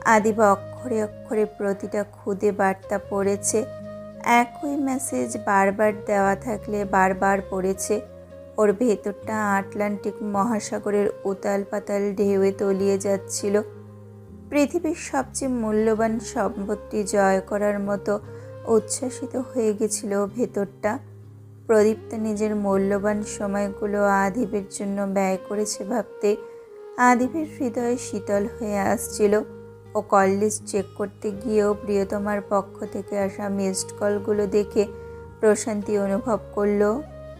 আদিব অক্ষরে অক্ষরে প্রতিটা খুদে বার্তা পড়েছে। একই মেসেজ বারবার দেওয়া থাকলে বারবার পড়েছে। ওর ভেতরটা আটলান্টিক মহাসাগরের উতাল পাতাল ঢেউয়ে তলিয়ে যাচ্ছিল। পৃথিবীর সবচেয়ে মূল্যবান সম্পত্তি জয় করার মতো উচ্ছ্বাসিত হয়ে গেছিল ভেতরটা। প্রদীপ্তা নিজের মূল্যবান সময়গুলো আদিবের জন্য ব্যয় করেছে ভাবতে আদিবের হৃদয় শীতল হয়ে আসছিল। ও কল লিস্ট চেক করতে গিয়েও প্রিয়তমার পক্ষ থেকে আসা মিসড কলগুলো দেখে প্রশান্তি অনুভব করলো।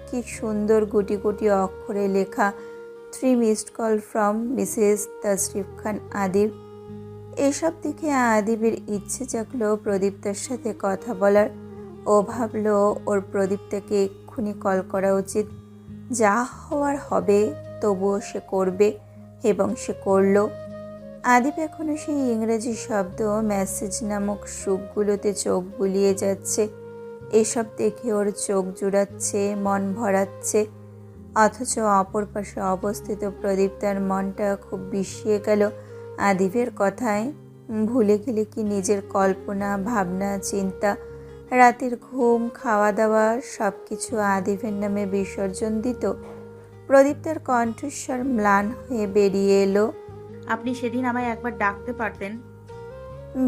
কি সুন্দর গুটি গুটি অক্ষরে লেখা, 3 missed call from Mrs Tashrif খান আদিব। এসব দেখে আদিবের ইচ্ছে জাগলো প্রদীপ্তার সাথে কথা বলার। ও ভাবলো ওর প্রদীপ্তাকে এক্ষুনি কল করা উচিত। যা হওয়ার হবে, তবুও সে করবে, এবং সে করল। আদিব এখনো সেই ইংরেজি শব্দ মেসেজ নামক সুখগুলোতে চোখ বুলিয়ে যাচ্ছে। এসব দেখে ওর চোখ জুড়াচ্ছে, মন ভরাচ্ছে। অথচ অপর পাশে অবস্থিত প্রদীপ্তার মনটা খুব বিষিয়ে গেল আদিবের কথায়। ভুলে গেলে কি নিজের কল্পনা, ভাবনা, চিন্তা, রাতের ঘুম, খাওয়া দাওয়া সব কিছু আদিবের নামে বিসর্জন দিত? প্রদীপ্তার কণ্ঠস্বর ম্লান হয়ে বেরিয়ে এলো। আপনি সেদিন আমায় একবার ডাকতে পারতেন।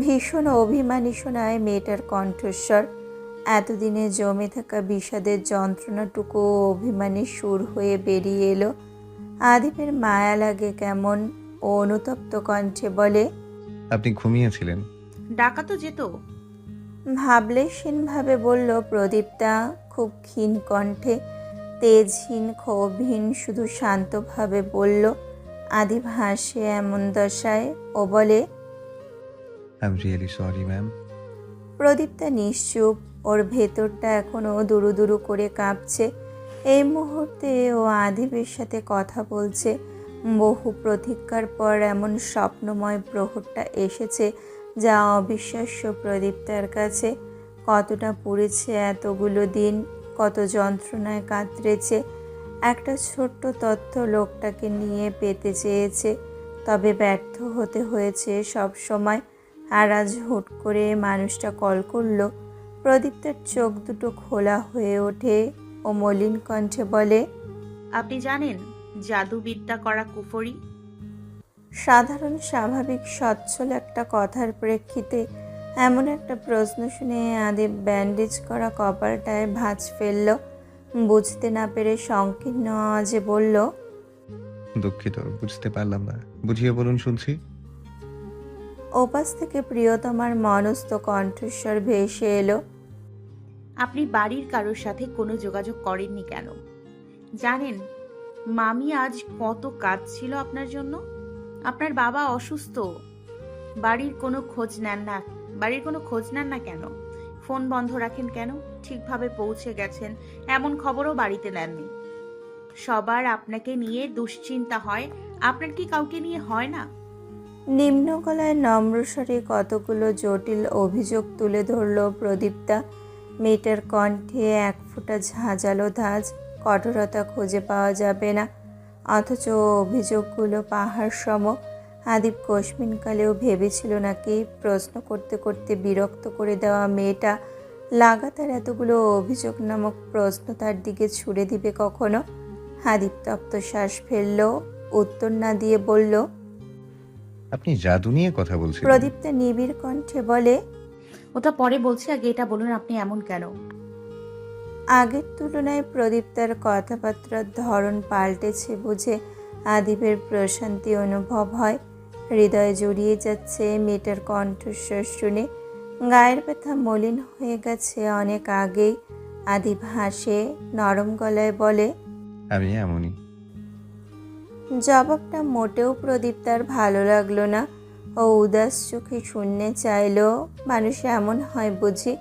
ভীষণ অভিমানী শোনায় মেয়েটার কণ্ঠস্বর। এতদিনে জমে থাকা বিষাদের যন্ত্রণাটুকু অভিমানী সুর হয়ে বেরিয়ে এলো। আদিবের মায়া লাগে কেমন। ও অনুতপ্ত কণ্ঠে বলে, আপনি ঘুমিয়েছিলেন। ডাকা তো যেত। ভাবলেশীনভাবে বলল প্রদীপ্তা, খুব ক্ষীণ কণ্ঠে, তেজহীন, ক্ষোভহীন, শুধু শান্তভাবে বলল। আদিব হাসে এমন দশায়। ও বলে, I am really sorry ma'am. Pradipta নিশ্চুপ। ওর ভেতরটা এখনো দুরু দুরু করে কাঁপছে। এই মুহূর্তে ও আদিবের সাথে কথা বলছে। বহু প্রতীক্ষার পর এমন স্বপ্নময় প্রহরটা এসেছে, যা অবিশ্বাস্য প্রদীপ্তার কাছে। কতটা পুড়েছে এতগুলো দিন, কত যন্ত্রণায় কাতরেছে। একটা ছোট্ট তথ্য লোকটাকে নিয়ে পেতে চেয়েছে, তবে ব্যর্থ হতে হয়েছে সব সময়। আর আজ হুট করে মানুষটা কল করলো। প্রদীপ্তার চোখ দুটো খোলা হয়ে ওঠে। ও মলিন কণ্ঠে বলে, আপনি জানেন জাদুবিদ্যা করা কুফরি? সাধারণ স্বাভাবিক সচ্ছল একটা কথার প্রেক্ষিতে এমন একটা প্রশ্ন শুনে আদিব ব্যান্ডেজ করা কপালটায় ভাঁজ ফেলল। বুঝতে না পেরে সংকীর্ণ আওয়াজে বলল, দুঃখিত, বুঝতে পারলাম না, বুঝিয়ে বলুন শুনছি। ওপাশ থেকে প্রিয়তমার মনস্থ কণ্ঠস্বর ভেসে এলো, আপনি বাড়ির কারোর সাথে কোনো যোগাযোগ করেননি কেন? জানেন মামি আজ কত কাজ ছিল আপনার জন্য? আপনার বাবা অসুস্থ। বাড়ির কোনো খোঁজ নেন না। বাড়ির কোনো খোঁজ নেন না কেন? ফোন বন্ধ রাখেন কেন? ঠিকভাবে পৌঁছে গেছেন এমন খবরও বাড়িতে নেননি। সবার আপনাকে নিয়ে দুশ্চিন্তা হয়, আপনার কি কাউকে নিয়ে হয় না? নিম্ন গলায় নম্রস্বরে কতগুলো জটিল অভিযোগ তুলে ধরল প্রদীপ্তা। মেয়েটার কণ্ঠে এক ফোঁটা ঝাঁঝালো ধাঁচ, কঠোরতা খুঁজে পাওয়া যাবে না। অথচ অভিযোগগুলো পাহাড় সম। আদিব কোশমিনকালেও ভেবেছিল নাকি প্রশ্ন করতে করতে বিরক্ত করে দেওয়া মেয়েটা লাগাতার এতগুলো অভিযোগ নামক প্রশ্ন তার দিকে ছুড়ে দিবে কখনো? আদিব তপ্ত শ্বাস ফেলল, উত্তর না দিয়ে বলল, আপনি জাদু নিয়ে কথা বলছিলেন? প্রদীপ্তা নিবিড় কণ্ঠে বলে, ওটা পরে বলছি, আগে এটা বলুন আপনি এমন কেন? আগের তুলনায় প্রদীপ্তার কথাবার্তার ধরন পাল্টেছে বুঝে আদিবের প্রশান্তি অনুভব হয়। হৃদয়ে জড়িয়ে যাচ্ছে মেয়েটার কণ্ঠস্বর শুনে। গায়ের ব্যথা মলিন হয়ে গেছে অনেক আগেই। আদিব হাসে, নরম গলায় বলে, আমি এমনই। জবাবটা মোটেও প্রদীপ্তার ভালো লাগলো না। ও উদাস চোখে শূন্যে চাইল। মানুষ এমন হয় বুঝি?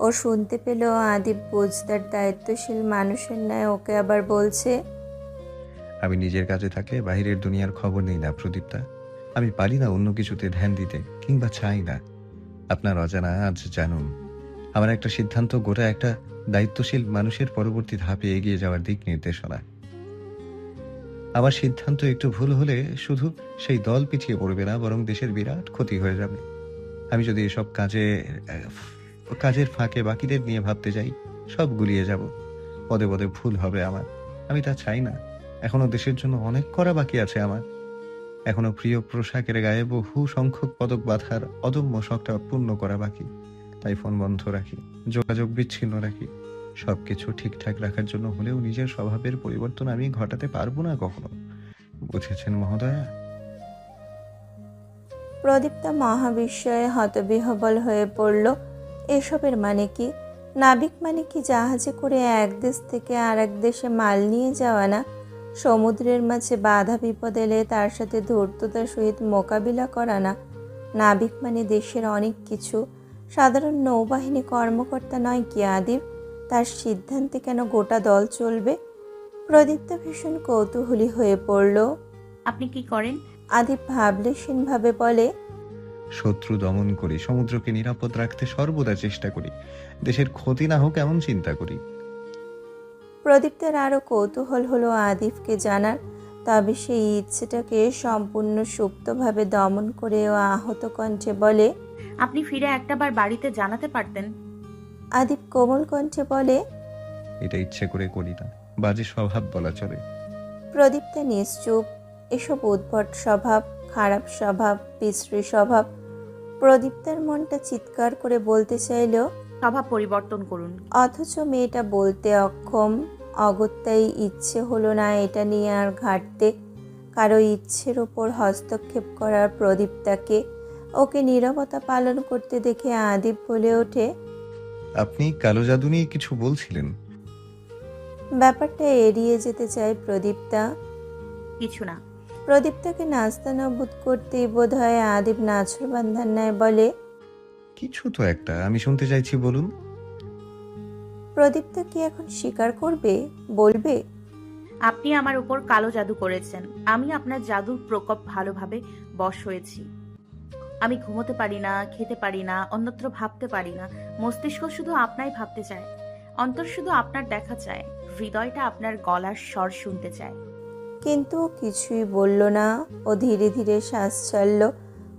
ও শুনতে পেল আদিব বুঝদার দায়িত্বশীল মানুষের ন্যায় ওকে আবার বলছে, আমি নিজের কাজে থাকলে বাইরের দুনিয়ার খবর নেই না প্রদীপ্তা। আমি পারি না অন্য কিছুতে ধ্যান দিতে, কিংবা চাই না। আপনার অজানা আজ জানুন। আমার একটা সিদ্ধান্ত গোটা একটা দায়িত্বশীল মানুষের পরবর্তী ধাপে এগিয়ে যাওয়ার দিক নির্দেশনা। আমার সিদ্ধান্ত একটু ভুল হলে শুধু সেই দল পিছিয়ে পড়বে না, বরং দেশের বিরাট ক্ষতি হয়ে যাবে। আমি যদি এসব কাজের ফাঁকে বাকিদের নিয়ে ভাবতে যাই, সব গুলিয়ে যাব। পদে পদে ভুল হবে আমার। আমি তা চাই না। এখনো দেশের জন্য অনেক করা বাকি আছে আমার। এখনো প্রিয় পোশাকের গায়ে বহু সংখ্যক পদক বাঁধার অদম্য শখটা পূর্ণ করা বাকি। তাই ফোন বন্ধ রাখি, যোগাযোগ বিচ্ছিন্ন রাখি। সবকিছু ঠিকঠাক রাখার জন্য হলেও নিজের স্বভাবের পরিবর্তন আমি ঘটাতে পারবো না কখনো। বুঝেছেন মহোদয়া? প্রদীপ্তা মহাবিস্ময়ে হতবিহ্বল হয়ে পড়ল। এসবের মানে কি? নাবিক মানে কি জাহাজে করে এক দেশ থেকে আর এক দেশে মাল নিয়ে যাওয়া না? সমুদ্রের মাঝে বাধা বিপদ এলে তার সাথে ধূর্ততার সহিত মোকাবিলা করা না? নাবিক মানে দেশের অনেক কিছু। সাধারণ নৌবাহিনী কর্মকর্তা নয় কি আদিব? তার সিদ্ধান্তে কেন গোটা দল চলবে? প্রদীপ্তা ভীষণ কৌতূহলী হয়ে পড়ল। আপনি কি করেন? আদিব ভাবলেশীনভাবে বলে, শত্রু দমন করি, সমুদ্রকে নিরাপদ রাখতে সর্বদা চেষ্টা করি, দেশের ক্ষতি না হোক এমন চিন্তা করি। প্রদীপ্তের আরও কৌতূহল হলো আদিফকে জানার। তবে সেই ইচ্ছেটাকে সম্পূর্ণ সুপ্তভাবে দমন করে ও আহত কণ্ঠে বলে, আপনি ফিরে একটাবার বাড়িতে জানাতে পারতেন। আদিব কোমল কণ্ঠে বলে, এটা ইচ্ছে করে করি না, বাজে স্বভাব বলা চলে। প্রদীপ্তা নিশ্চুপ। এসব উদ্ভট স্বভাব, খারাপ স্বভাব, বিশ্রী স্বভাব। প্রদীপ্তার মনটা চিৎকার করে বলতে চাইল, স্বভাব পরিবর্তন করুন। অথচ মেয়েটা বলতে অক্ষম। অগত্যাই ইচ্ছে হলো না এটা নিয়ে আর ঘাটতে, কারো ইচ্ছের ওপর হস্তক্ষেপ করার প্রদীপ্তাকে। ওকে নীরবতা পালন করতে দেখে আদিব বলে ওঠে, আপনি কালো জাদু নিয়ে কিছু বলছিলেন? ব্যাপারটা এড়িয়ে যেতে চায় প্রদীপ্তা। কিছু না। প্রদীপ্তাকে নাস্তানাবুদ করতেই বোধ হয় আদিব নাছোড়বান্ধার ন্যায় বলে, কিছু তো একটা, আমি শুনতে চাইছি, বলুন। প্রদীপ্তা কি এখন স্বীকার করবে, বলবে? আপনি আমার উপর কালো জাদু করেছেন। আমি আপনার জাদুর প্রকোপ ভালোভাবে বশ হয়েছি। আমি ঘুমোতে পারি না, খেতে পারি না, অন্যত্র ভাবতে পারি না। মস্তিষ্ক শুধু আপনাই ভাবতে চায়, অন্তর শুধু আপনার দেখা চায়, হৃদয়টা আপনার গলার স্বর শুনতে চায়। কিন্তু ও কিছুই বলল না। ও ধীরে ধীরে শ্বাস ছাড়ল।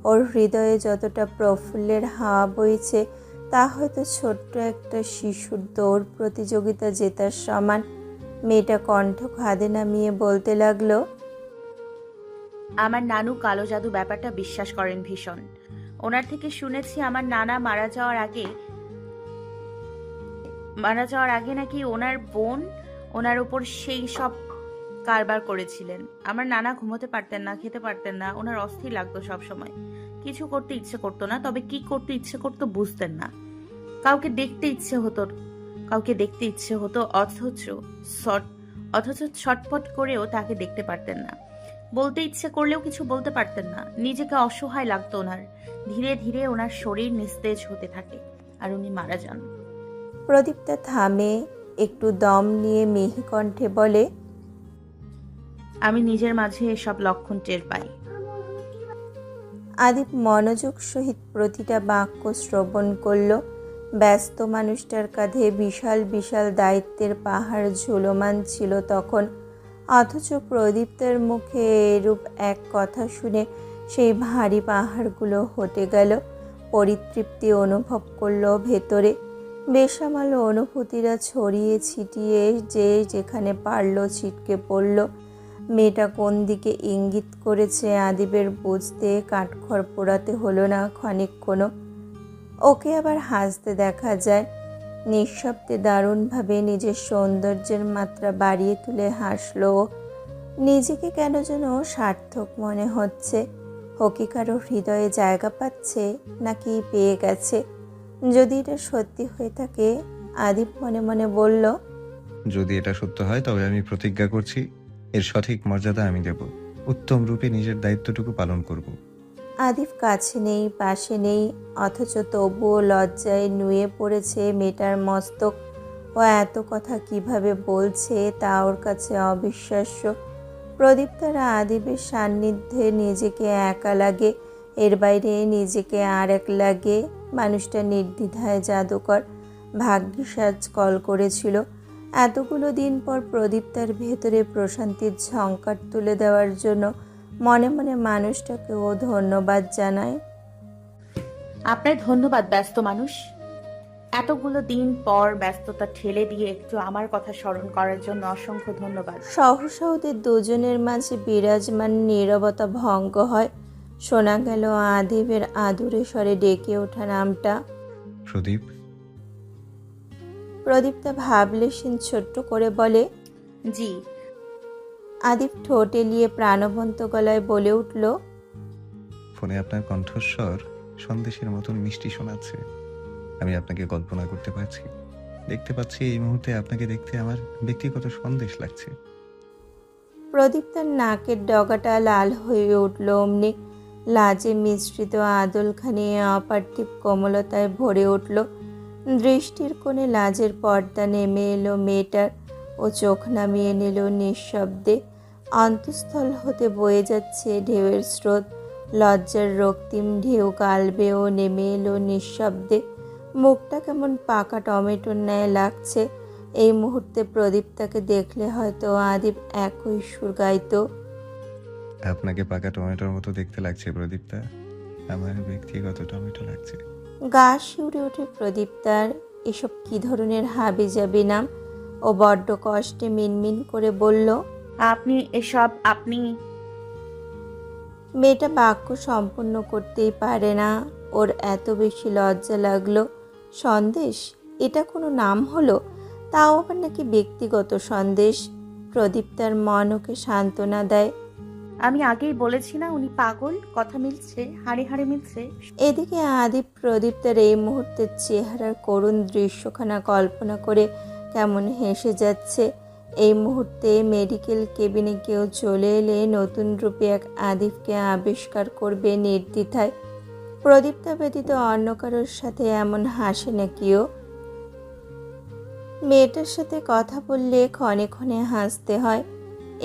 ওর হৃদয়ে যতটা প্রফুল্লের হাওয়া বইছে তা হয়তো ছোট্ট একটা শিশুর দৌড় প্রতিযোগিতা জেতার সমান। মেয়েটা কণ্ঠ খাদে নামিয়ে বলতে লাগলো, আমার নানু কালো জাদু ব্যাপারটা বিশ্বাস করেন ভীষণ। ওনার থেকে শুনেছি আমার নানা মারা যাওয়ার আগে নাকি ওনার বোন ওনার উপর সেই সব কারবার করেছিলেন। আমার নানা ঘুমোতে পারতেন না, খেতে পারতেন না, ওনার অস্থির লাগতো সব সময়। কিছু করতে ইচ্ছে করতো না, তবে কি করতে ইচ্ছে করতো বুঝতেন না। কাউকে দেখতে ইচ্ছে হতো, অথচ ছটফট করেও তাকে দেখতে পারতেন না। বলতে ইচ্ছে করলেও কিছু বলতে পারতেন না। নিজেকে অসহায় লাগতো ওনার। ধীরে ধীরে ওনার শরীর নিস্তেজ হতে থাকে আর উনি মারা যান। প্রদীপ্তা থামে, একটু দম নিয়ে মিহি কণ্ঠে বলে, আমি নিজের মাঝে এসব লক্ষণ টের পাই। আদিব মনোযোগ সহিত প্রতিটা বাক্য শ্রবণ করল। ব্যস্ত মানুষটার কাঁধে বিশাল বিশাল দায়িত্বের পাহাড় ঝুলমান ছিল তখন। অথচ প্রদীপ্তের মুখে এরূপ এক কথা শুনে সেই ভারী পাহাড়গুলো হটে গেল। পরিতৃপ্তি অনুভব করল ভেতরে। বেসামাল অনুভূতিরা ছড়িয়ে ছিটিয়ে যে যেখানে পারল ছিটকে পড়ল। মেয়েটা কোন দিকে ইঙ্গিত করেছে আদিবের বুঝতে কাঠখড় পোড়াতে হলো না ক্ষণিকক্ষণও। ওকে আবার হাসতে দেখা যায়। নিঃশব্দে দারুণভাবে নিজের সৌন্দর্যের মাত্রা বাড়িয়ে তুলে হাসলো। নিজেকে কেন যেন সার্থক মনে হচ্ছে। হকি কারো হৃদয়ে জায়গা পাচ্ছে নাকি পেয়ে গেছে? যদি এটা সত্যি হয়ে থাকে, আদিব মনে মনে বলল, যদি এটা সত্য হয় তবে আমি প্রতিজ্ঞা করছি এর সঠিক মর্যাদা আমি দেব, উত্তম রূপে নিজের দায়িত্বটুকু পালন করব। আদিব কাছে নেই, পাশে নেই, অথচ তবুও লজ্জায় নুয়ে পড়েছে মেয়েটার মস্তক। ও এত কথা কিভাবে বলছে তা ওর কাছে অবিশ্বাস্য। প্রদীপ তারা আদিবের সান্নিধ্যে নিজেকে একা লাগে, এর বাইরে নিজেকে আর এক লাগে। মানুষটা নির্দ্বিধায় জাদুকর। ভাগ্যিস আজ কল করেছিল। এতগুলো দিন পর প্রদীপ্তার ভেতরে প্রশান্তির ঝংকার তুলে দেওয়ার জন্য মনে মনে মানুষটাকেও ধন্যবাদ জানায়। আপনার ধন্যবাদ ব্যস্ত মানুষ। এতগুলো দিন পর ব্যস্ততা ঠেলে দিয়ে একটু আমার কথা স্মরণ করার জন্য অসংখ্য ধন্যবাদ। সহসা ওদের দুজনের মাঝে বিরাজমান নীরবতা ভঙ্গ হয়। শোনা গেল আদিবের আদুরে স্বরে ডেকে ওঠা নামটা। প্রদীপ। প্রদীপ্তা ভাবলেশীন ছোট্ট করে বলে, জি। আদিব ঠোঁট এলিয়ে প্রাণবন্ত গলায় বলে উঠল, ফোনে আপনার কণ্ঠস্বর সন্দেশের মতন মিষ্টি শোনাচ্ছে। আমি আপনাকে কল্পনা করতে পারছি, দেখতে পাচ্ছি। এই মুহূর্তে আপনাকে দেখতে আমার ব্যক্তিগত সন্দেশ লাগছে। প্রদীপ্তার নাকের ডগাটা লাল হয়ে উঠল অমনি। লাজে মিশ্রিত আদলখানি অপার্থিব কোমলতায় ভরে উঠল। দৃষ্টির কোণে লাজের পর্দা নেমে এলো মেয়েটার। ও চোখ নামিয়ে নিল নিঃশব্দে। অন্তঃস্থল হতে বয়ে যাচ্ছে ঢেউয়ের স্রোত। লজ্জার রক্তিম ঢেউ গালবে ও নেমে এলো নিঃশব্দে। মুখটা কেমন পাকা টমেটোর ন্যায় লাগছে। এই মুহূর্তে প্রদীপ্তাকে দেখলে হয়তো আদিব একই সুর গাইতো। আপনাকে পাকা টমেটোর মতো দেখতে লাগছে প্রদীপটা, আমার ব্যক্তিগত টমেটো লাগছে। গা শিউরে ওঠে প্রদীপ্তার। এসব কি ধরনের হাবিজাবি নাম? ও বড্ড কষ্টে মিনমিন করে বলল, আপনি মেয়েটা বাক্য সম্পূর্ণ করতেই পারে না। ওর এত বেশি লজ্জা লাগলো। সন্দেশ? এটা কোনো নাম হলো? তাও আবার নাকি ব্যক্তিগত সন্দেশ। প্রদীপ্তার মন ওকে সান্ত্বনা দেয়। আমি আগেই বলেছি না উনি পাগল। কথা মিলছে, হাড়ে হাড়ে মিলছে। এদিকে আদিব প্রদীপ্তার এই মুহূর্তের চেহারার করুণ দৃশ্যখানা কল্পনা করে কেমন হেসে যাচ্ছে। এই মুহূর্তে মেডিকেল কেবিনে কেউ চলে এলে নতুন রূপে এক আদিবকে আবিষ্কার করবে নির্দ্বিধায়। প্রদীপ্তা ব্যতীত অন্য কারোর সাথে এমন হাসে না কেউ। মেয়েটার সাথে কথা বললে ক্ষণে ক্ষণে হাসতে হয়।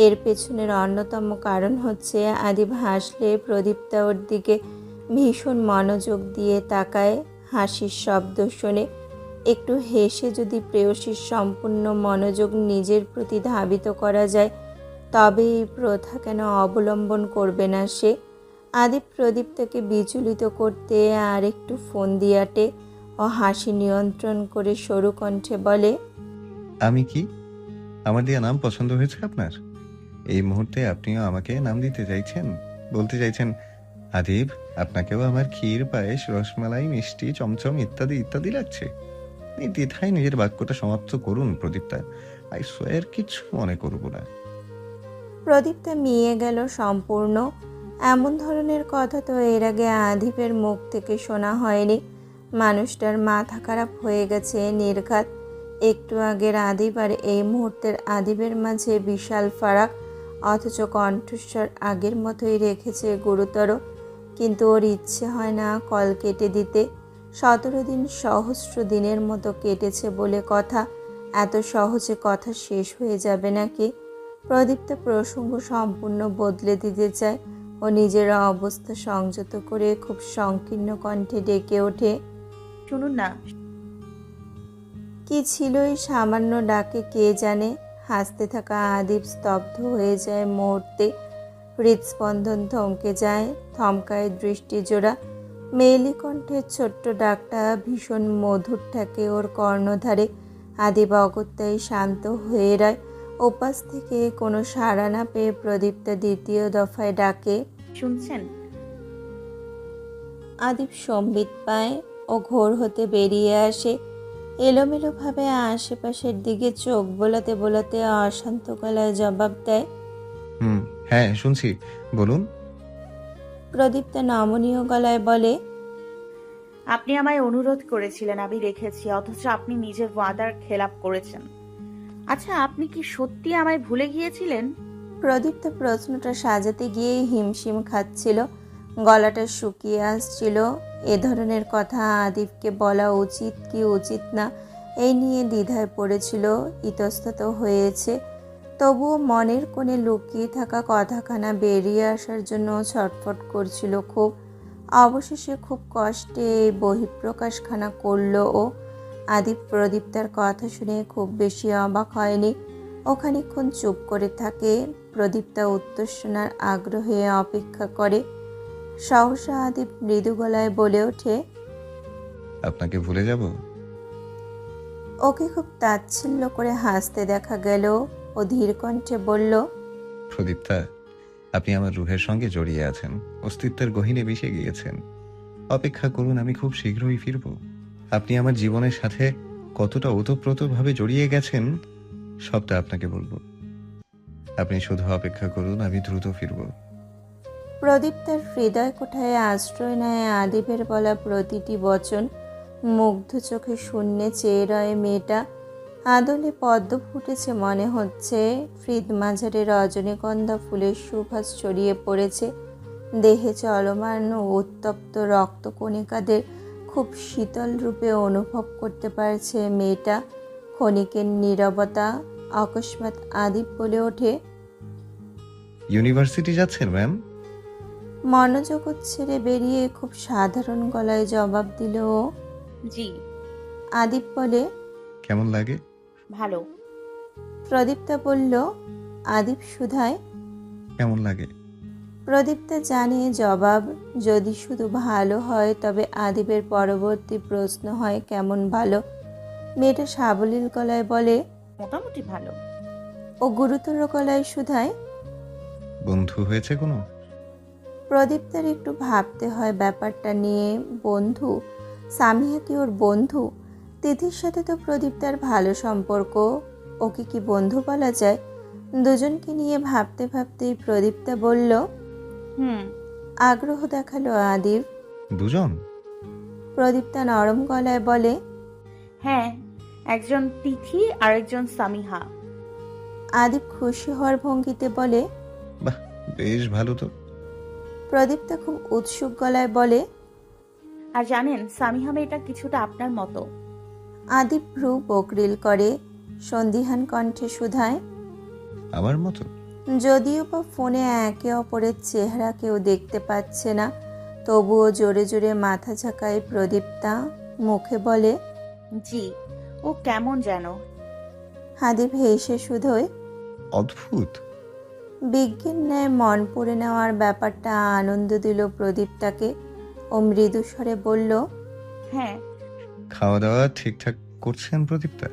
এর পেছনের অন্যতম কারণ হচ্ছে আদিব হাসলে প্রদীপ্তা ওর দিকে ভীষণ মনোযোগ দিয়ে তাকায়। হাসির শব্দ শোনে। একটু হেসে যদি প্রেয়সীর সম্পূর্ণ মনোযোগ নিজের প্রতি ধাবিত করা যায়, তবে এই প্রথা কেন অবলম্বন করবে না সে? আদিব প্রদীপ্তাকে বিচলিত করতে আর একটু ফোন দিয়াটে ও হাসি নিয়ন্ত্রণ করে সরু কণ্ঠে বলে, আমি কি? আমার দেয়া নাম পছন্দ হয়েছে আপনার? এই মুহূর্তে আপনিও আমাকে নাম দিতে চাইছেন, বলতে চাইছেন, আদিব আপনাকেও আমার ক্ষীর, পায়েস, রসমালাই, মিষ্টি, চমচম ইত্যাদি ইত্যাদি লাগছে। এই দ্বিধায় নিজের বাক্যটা সমাপ্ত করুন প্রদীপ্তা। আই সোয়ার কিছু মনে করব না। প্রদীপ্তা মিয়ে গেল সম্পূর্ণ। এমন ধরনের কথা তো এর আগে আদিবের মুখ থেকে শোনা হয়নি। মানুষটার মাথা খারাপ হয়ে গেছে নির্ঘাত। একটু আগের আদিব আর এই মুহূর্তের আদিবের মাঝে বিশাল ফারাক। অথচ কণ্ঠস্বর আগের মতোই রেখেছে গুরুতর। কিন্তু ওর ইচ্ছে হয় না কল কেটে দিতে। 17 দিন সহস্র দিনের মতো কেটেছে বলে কথা। এত সহজে কথা শেষ হয়ে যাবে নাকি? প্রদীপ্তা প্রসঙ্গ সম্পূর্ণ বদলে দিতে চায় ও নিজের অবস্থা সংযত করে খুব সংকীর্ণ কণ্ঠে ডেকে ওঠে, শুনুন না। কি ছিল এই সামান্য ডাকে কে জানে? হাসতে থাকা আদিব স্তব্ধ হয়ে যায় মুহূর্তে। হৃদস্পন্দন থমকে যায়, থমকায় দৃষ্টি জোড়া। মেয়েলি কণ্ঠের ছোট্ট ডাকটা ভীষণ মধুর ঠেকে ওর কর্ণধারে। আদিব অগত্যাই শান্ত হয়ে রয়। ওপাশ থেকে কোনো সাড়া না পেয়ে প্রদীপ্তা দ্বিতীয় দফায় ডাকে, শুনছেন? আদিব সম্বিত পায় ও ঘোর হতে বেরিয়ে আসে। এলোমেলোভাবে আশেপাশের দিকে চোখ বোলাতে বোলাতে অশান্ত গলায় জবাব দেয়, হ্যাঁ শুনছি, বলুন। প্রদীপ্তা নমনীয় গলায় বলে, আপনি আমায় অনুরোধ করেছিলেন, আমি রেখেছি, অথচ আপনি নিজের ওয়াদার খেলাপ করেছেন। আচ্ছা, আপনি কি সত্যি আমায় ভুলে গিয়েছিলেন? প্রদীপ্তা প্রশ্নটা সাজাতে গিয়ে হিমশিম খাচ্ছিল। গলাটা শুকিয়ে আসছিল। এ ধরনের কথা আদিবকে বলা উচিত কি উচিত না এই নিয়ে দ্বিধায় পড়েছিল, ইতস্তত হয়েছে। তবুও মনের কোণে লুকিয়ে থাকা কথাখানা বেরিয়ে আসার জন্য ছটফট করছিল খুব। অবশেষে খুব কষ্টে এই বহিঃপ্রকাশখানা করল ও। আদিপ প্রদীপ্তার কথা শুনে খুব বেশি অবাক হয়নি। ও খানিকক্ষণ চুপ করে থাকে। প্রদীপ্তা উত্তর শোনার আগ্রহে অপেক্ষা করে। সহসা আদিপ মৃদু গলায় বলে ওঠে, আপনাকে ভুলে যাব? ওকে খুব তাচ্ছিল্য করে হাসতে দেখা গেল। ও ধীর কণ্ঠে বলল, প্রদীপ্তা, আপনি আমার রুহের সঙ্গে জড়িয়ে আছেন, অস্তিত্বের গহীনে মিশে গিয়েছেন। অপেক্ষা করুন, আমি খুব শীঘ্রই ফিরব। আপনি আমার জীবনের সাথে কতটা ওতপ্রোতভাবে জড়িয়ে গেছেন সবটা আপনাকে বলবো। আপনি শুধু অপেক্ষা করুন, আমি দ্রুত ফিরব। প্রদীপ তার হৃদয় কোঠায় আশ্রয় নেয় আদিপের বলা প্রতিটি বচন। মুগ্ধ চোখে শূন্যে চেয়ে রয় মেয়েটা। আদলে পদ্ম ফুটেছে মনে হচ্ছে। হৃদ মাঝারে রজনীগন্ধা ফুলের সুভাষ ছড়িয়ে পড়েছে। দেহে চলমান ও উত্তপ্ত রক্তকণিকাদের খুব শীতল রূপে অনুভব করতে পারছে মেয়েটা। ক্ষণিকের নীরবতা। অকস্মাৎ আদিপ বলে ওঠে, ইউনিভার্সিটি যাচ্ছেন ম্যাম? মনোজগৎ ছেড়ে বেরিয়ে খুব সাধারণ গলায় জবাব দিল ও। জি। আদিপ বলে, কেমন লাগে? ভালো। প্রদীপ্তা বলল। আদিপ শুধায়, কেমন লাগে? প্রদীপ্তা জানে জবাব। যদি শুধু ভালো হয় তবে আদিপের পরবর্তী প্রশ্ন হয় কেমন ভালো। মেয়েটা সাবলীল গলায় বলে। মোটামুটি ভালো। ও গুরুতর গলায় শুধায়, বন্ধু হয়েছে কোনো? প্রদীপ্তার একটু ভাবতে হয় ব্যাপারটা নিয়ে। বন্ধু? সামিয়া কি ওর বন্ধু? তিথির সাথে তো প্রদীপ্তার ভালো সম্পর্ক। ওকে কি বন্ধু বলা যায়? দুজনকে নিয়ে ভাবতে ভাবতেই প্রদীপ্তা বলল। হুম। আগ্রহ দেখালো আদিপ। দুজন? প্রদীপ্তা নরম গলায় বলে। হ্যাঁ, একজন তিথি আর একজন সামিহা। আদিপ খুশি হওয়ার ভঙ্গিতে বলে। বাহ, বেশ ভালো তো। প্রদীপ্তা খুব উৎসুক গলায় বলে। আর জানেন, সামিহা মেয়েটা কিছুটা আপনার মতো। আদিপ ভ্রু বকরিল করে। সন্দিহান কণ্ঠে শুধায়, আমার মতো? যদিও বা ফোনে একে অপরের চেহারা কেউ দেখতে পাচ্ছে না, তবুও জোরে জোরে মাথা ঝাঁকায় প্রদীপ্তা। মুখে বলে, জি। ও কেমন যেন। আদিপ হেসে শুধোয়। অদ্ভুত। বিজ্ঞান ন্যায় মন পড়ে নেওয়ার ব্যাপারটা আনন্দ দিল প্রদীপ্তাকে। ও মৃদু স্বরে বলল, হ্যাঁ। খাওয়া দাওয়া ঠিকঠাক করছেন প্রদীপ্তা?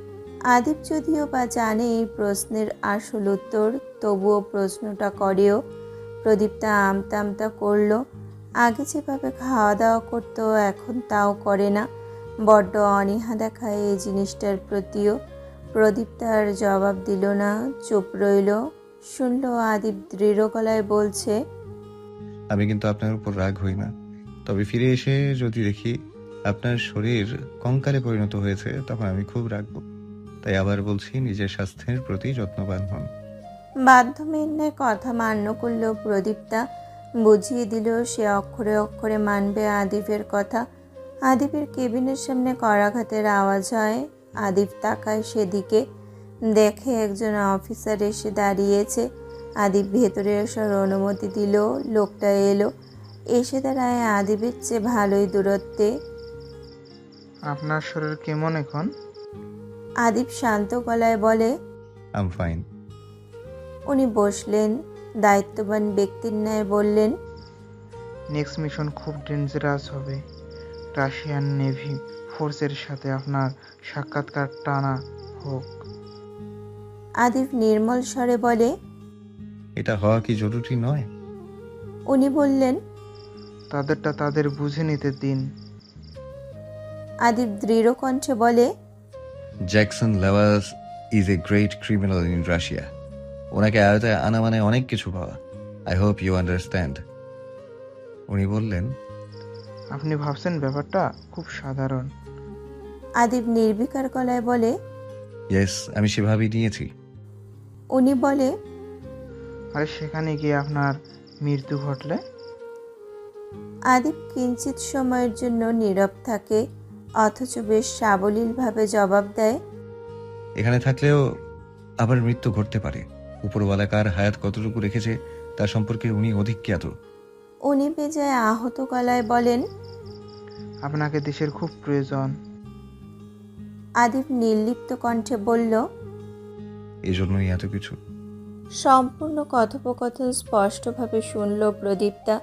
আদিপ যদিও বা জানে এই প্রশ্নের আসল উত্তর, তবুও প্রশ্নটা করেও। প্রদীপ্তা আমতা আমতা করল। আগে যেভাবে খাওয়া দাওয়া করতো এখন তাও করে না। বড্ড অনীহা দেখায় এই জিনিসটার প্রতিও। প্রদীপ্তা আর জবাব দিল না, চুপ রইল। শুনল আদিপ দৃঢ় গলায় বলছে, আমি কিন্তু আপনার উপর রাগ হই না, তবে ফিরে এসে যদি দেখি আপনার শরীর কঙ্কালে পরিণত হয়েছে তখন আমি খুব রাখবো। তাই আবার বলছি, নিজের স্বাস্থ্যের প্রতি যত্নবান হন। বাধ্যমের ন্যায় কথা মান্য করল প্রদীপ্তা। বুঝিয়ে দিল সে অক্ষরে অক্ষরে মানবে আদিপের কথা। আদিপের কেবিনের সামনে করাঘাতের আওয়াজ হয়। আদিপ তাকায় সেদিকে, দেখে একজন অফিসার এসে দাঁড়িয়েছে। আদিপ ভেতরে আসার অনুমতি দিল। লোকটা এলো, এসে দাঁড়ায় আদিপের চেয়ে ভালোই দূরত্বে। আপনার শরীর কেমন এখন? আদিপ শান্ত গলায় বলে। I'm fine. উনি বসলেন। দায়িত্ববান ব্যক্তির ন্যায় বললেন, নেক্সট মিশন খুব ডেঞ্জারাস হবে। রাশিয়ান নেভি ফোর্সের সাথে আপনার সাক্ষাৎকার টানা হোক। আদিপ নির্মল স্বরে বলে। এটা হওয়া কি জরুরি নয়? উনি বললেন, তাদেরটা তাদের বুঝে নিতে দিন। আদিপ দৃঢ় কণ্ঠে বলে, Jackson Levas is a great criminal in Russia. ওনাকে আয়তায় আনা মানে অনেক কিছু পাওয়া। I hope you understand. উনি বললেন, আপনি ভাবছেন ব্যাপারটা খুব সাধারণ। আদিপ নির্বিকার গলায় বলে। ইয়েস, আমি সেভাবেই নিয়েছি। উনি বলে, আর সেখানে গিয়ে আপনার মৃত্যু ঘটলে? আদিপ কিঞ্চিত সময়ের জন্য নীরব থাকে, অথচ বেশ সাবলীলভাবে জবাব দেয়, এখানে থাকলেও আবার মৃত্যু ঘটতে পারে। উপরওয়ালা কার হায়াত কতটুকু রেখেছে তার সম্পর্কে উনি অধিক জ্ঞাত। উনি বেজায় আহত গলায় বলেন, আপনাকে দেশের খুব প্রয়োজন। আদিব নির্লিপ্ত কণ্ঠে বলল, এই জন্যই এত কিছু। সম্পূর্ণ কথোপকথন স্পষ্টভাবে শুনল প্রদীপ্তা।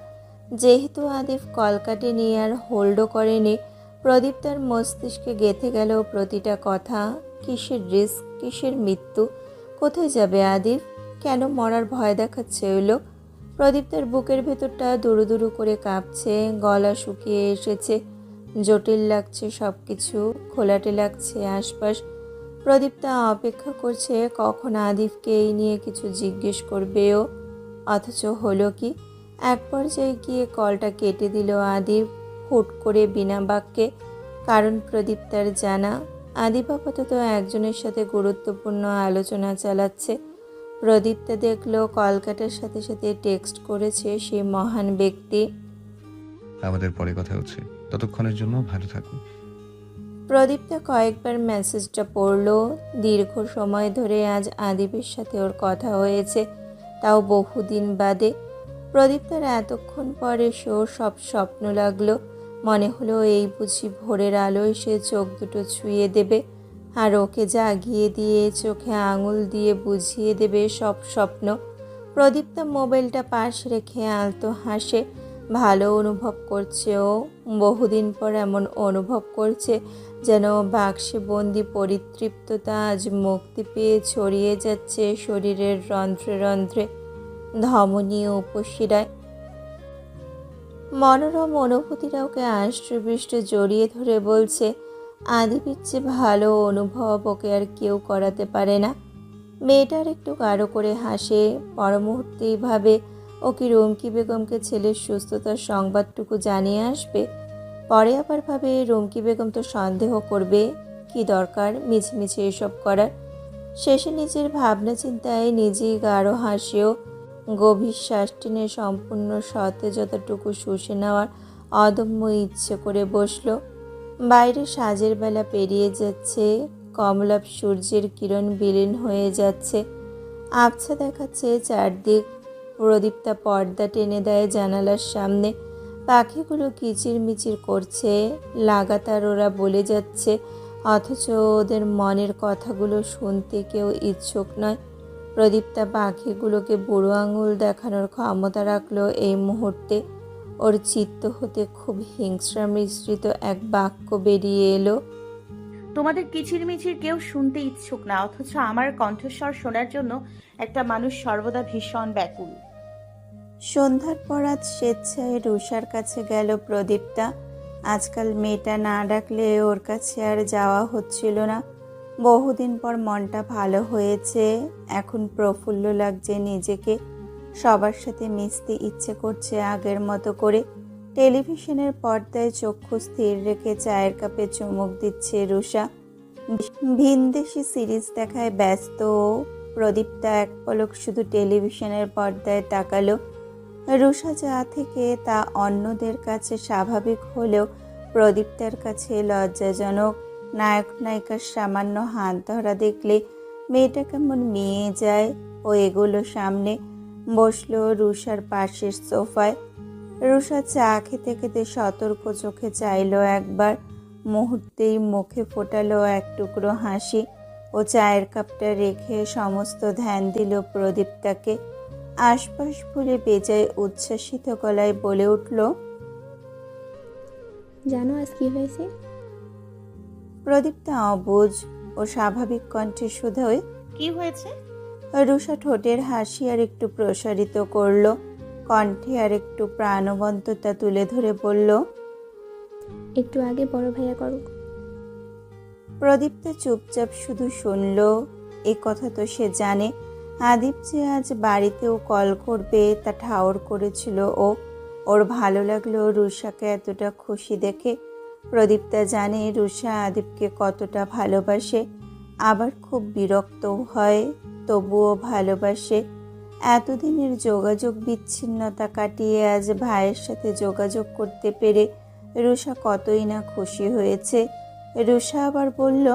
যেহেতু আদিব কল কাটেনি আর হোল্ডও করেনি, প্রদীপ্তার মস্তিষ্কে গেঁথে গেল প্রতিটা কথা। কিসের রিস্ক, কিসের মৃত্যু, কোথায় যাবে আদিব, কেন মরার ভয় দেখাচ্ছে ওই লোক? প্রদীপ্তার বুকের ভেতরটা দুরু দুরু করে কাঁপছে, গলা শুকিয়ে এসেছে, জটিল লাগছে সব কিছু, ঘোলাটে লাগছে আশপাশ। প্রদীপ্তা অপেক্ষা করছে কখন আদিবকে এই নিয়ে কিছু জিজ্ঞেস করবে ও, অথচ হলো কি? এক পর্যায়ে গিয়ে কলটা কেটে দিল আদিব হুট করে বিনা বাক্যে। কারণ প্রদীপ্তার জানা আদিব আপাতত একজনের সাথে গুরুত্বপূর্ণ আলোচনা চালাচ্ছে। প্রদীপ্তা দেখলো কল কাটার সাথে সাথে টেক্সট করেছে সেই মহান ব্যক্তি। আমাদের পরে কথা হচ্ছে, ততক্ষণের জন্য ভালো থাকুন। প্রদীপ্তা কয়েকবার মেসেজটা পড়ল। দীর্ঘ সময় ধরে আজ আদিবের সাথে ওর কথা হয়েছে, তাও বহুদিন বাদে। প্রদীপ্তার এতক্ষণ পরে ওর সব স্বপ্ন লাগলো। মনে হলো এই বুঝি ভোরের আলোয় সে চোখ দুটো ছুঁয়ে দেবে আর ওকে জাগিয়ে দিয়ে চোখে আঙুল দিয়ে বুঝিয়ে দেবে সব স্বপ্ন। প্রদীপ্তা মোবাইলটা পাশ রেখে আলতো হাসে। ভালো অনুভব করছে ও, বহুদিন পর এমন অনুভব করছে যেন বাক্সে বন্দি পরিতৃপ্ততা আজ মুক্তি পেয়ে ছড়িয়ে যাচ্ছে শরীরের রন্ধ্রে রন্ধ্রে, ধমনী ও উপশিরায়। মনোরম অনুভূতিরা ওকে আষ্ট্রবৃষ্ট জড়িয়ে ধরে বলছে, আদিবের চেয়ে ভালো অনুভব ওকে আর কেউ করাতে পারে না। মেয়েটার একটু গাঢ় করে হাসে, পরমুহূর্তেই ভাবে ও কি রুমকি বেগমকে ছেলের সুস্থতার সংবাদটুকু জানিয়ে আসবে। পরে আবার ভাবে রুমকি বেগম তো সন্দেহ করবে, কি দরকার মিছিমিছি এসব করার। শেষে নিজের ভাবনা চিন্তায় নিজেই গাঢ় হাসিও গভীর শ্বাস টেনে সম্পূর্ণ সতেজতাটুকু শুষে নেওয়ার অদম্য ইচ্ছে করে বসল। বাইরে সাজের বেলা পেরিয়ে যাচ্ছে, কমলাপ সূর্যের কিরণ বিলীন হয়ে যাচ্ছে, আবছা দেখাচ্ছে চারদিক। প্রদীপ্তা পর্দা টেনে দেয় জানালার সামনে। পাখিগুলো কিচিরমিচির করছে, লাগাতার ওরা বলে যাচ্ছে, অথচ ওদের মনের কথাগুলো শুনতে কেউ ইচ্ছুক নয়। প্রদীপ্তা পাখিগুলোকে বুড়ো আঙুল দেখানোর ক্ষমতা রাখলো এই মুহূর্তে। ওর চিত্ত হতে খুব হিংস্রা মিশ্রিত এক বাক্য বেরিয়ে এলো, তোমাদের কিচিরমিচির কেউ শুনতে ইচ্ছুক না, অথচ আমার কণ্ঠস্বর শোনার জন্য একটা মানুষ সর্বদা ভীষণ ব্যাকুল। সন্ধ্যার পর আজ স্বেচ্ছায় রুষার কাছে গেল প্রদীপ্তা। আজকাল মেয়েটা না ডাকলে ওর কাছে আর যাওয়া হচ্ছিল না। বহুদিন পর মনটা ভালো হয়েছে, এখন প্রফুল্ল লাগছে নিজেকে। সবার সাথে মিশতে ইচ্ছে করছে আগের মতো করে। টেলিভিশনের পর্দায় চক্ষু স্থির রেখে চায়ের কাপে চুমুক দিচ্ছে রুষা। ভিনদেশি সিরিজ দেখায় ব্যস্ত ও। প্রদীপ্তা এক পলক শুধু টেলিভিশনের পর্দায় তাকালো। রুষা যা থেকে তা অন্যদের কাছে স্বাভাবিক হলেও প্রদীপ্তার কাছে লজ্জাজনক। নায়ক নায়িকার সামান্য হাত ধরা দেখলে মেয়েটা কেমন মিয়ে যায়। ও এগুলো সামনে বসলো রুষার পাশের সোফায়। রুষা চা খেতে খেতে সতর্ক চোখে চাইলো একবার, মুহূর্তেই মুখে ফোটালো এক টুকরো হাসি। ও চায়ের কাপটা রেখে সমস্ত ধ্যান দিল প্রদীপ্তাকে। আশপাশ ভুলে বেজায় উচ্ছ্বাসিত গলায় বলে উঠল, জানো আজ কি হয়েছে? প্রদীপ্তা অবুঝ ও স্বাভাবিক কণ্ঠে শুধোয়, কি হয়েছে? রুষা ঠোঁটের হাসি আর একটু প্রসারিত করলো, কণ্ঠে আর একটু প্রাণবন্ততা তুলে ধরে বলল, একটু আগে বড় ভাইয়া করুক। প্রদীপ্তা চুপচাপ শুধু শুনল। এ কথা তো সে জানে, আদিব যে আজ বাড়িতেও কল করবে তা ঠাউর করেছিল ও। ওর ভালো লাগলো রুষাকে এতটা খুশি দেখে। প্রদীপ্তা জানে রুষা আদিবকে কতটা ভালোবাসে, আবার খুব বিরক্তও হয়, তবুও ভালোবাসে। এতদিনের যোগাযোগ বিচ্ছিন্নতা কাটিয়ে আজ ভাইয়ের সাথে যোগাযোগ করতে পেরে রুষা কতই না খুশি হয়েছে। রুষা আবার বলল,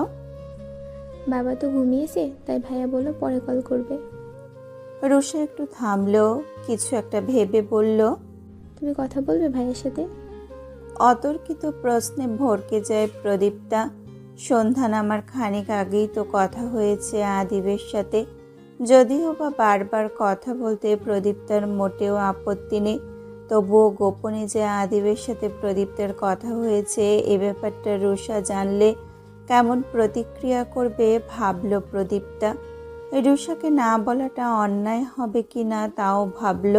বাবা তো ঘুমিয়েছে, তাই ভাইয়া বললো পরে কল করবে। রুষা একটু থামলো, কিছু একটা ভেবে বলল, তুমি কথা বলবে ভাইয়ের সাথে? অতর্কিত প্রশ্নে ভরকে যায় প্রদীপ্তা। সন্ধ্যা নামার খানিক আগেই তো কথা হয়েছে আদিবের সাথে। যদিও বা বারবার কথা বলতে প্রদীপ্তার মোটেও আপত্তি নেই, তবুও গোপনে যে আদিবের সাথে প্রদীপ্তার কথা হয়েছে এ ব্যাপারটা রুষা জানলে কেমন প্রতিক্রিয়া করবে ভাবল প্রদীপ্তা। রুষাকে না বলাটা অন্যায় হবে কি না তাও ভাবল।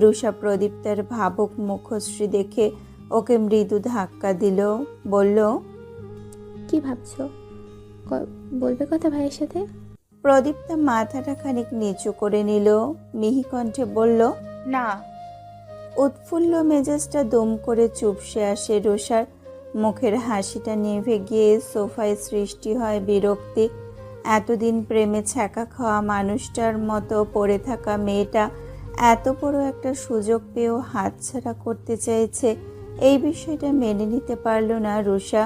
রুষা প্রদীপ্তার ভাবুক মুখশ্রী দেখে ওকে মৃদু ধাক্কা দিল, বলল, কি ভাবছো? বলবে কথা ভাইয়ের সাথে? প্রদীপ্তা মাথাটা খানিক নিচু করে নিল, মিহি কণ্ঠে বলল, না। উৎফুল্ল মেজাজটা দম করে চুপসে আসে রুষার। মুখের হাসিটা নিভে গিয়ে সোফায় সৃষ্টি হয় বিরক্তি। এতদিন প্রেমে ছ্যাঁকা খাওয়া মানুষটার মতো পড়ে থাকা মেয়েটা এত বড় একটা সুযোগ পেয়েও হাতছাড়া করতে চাইছে, এই বিষয়টা মেনে নিতে পারল না রুষা।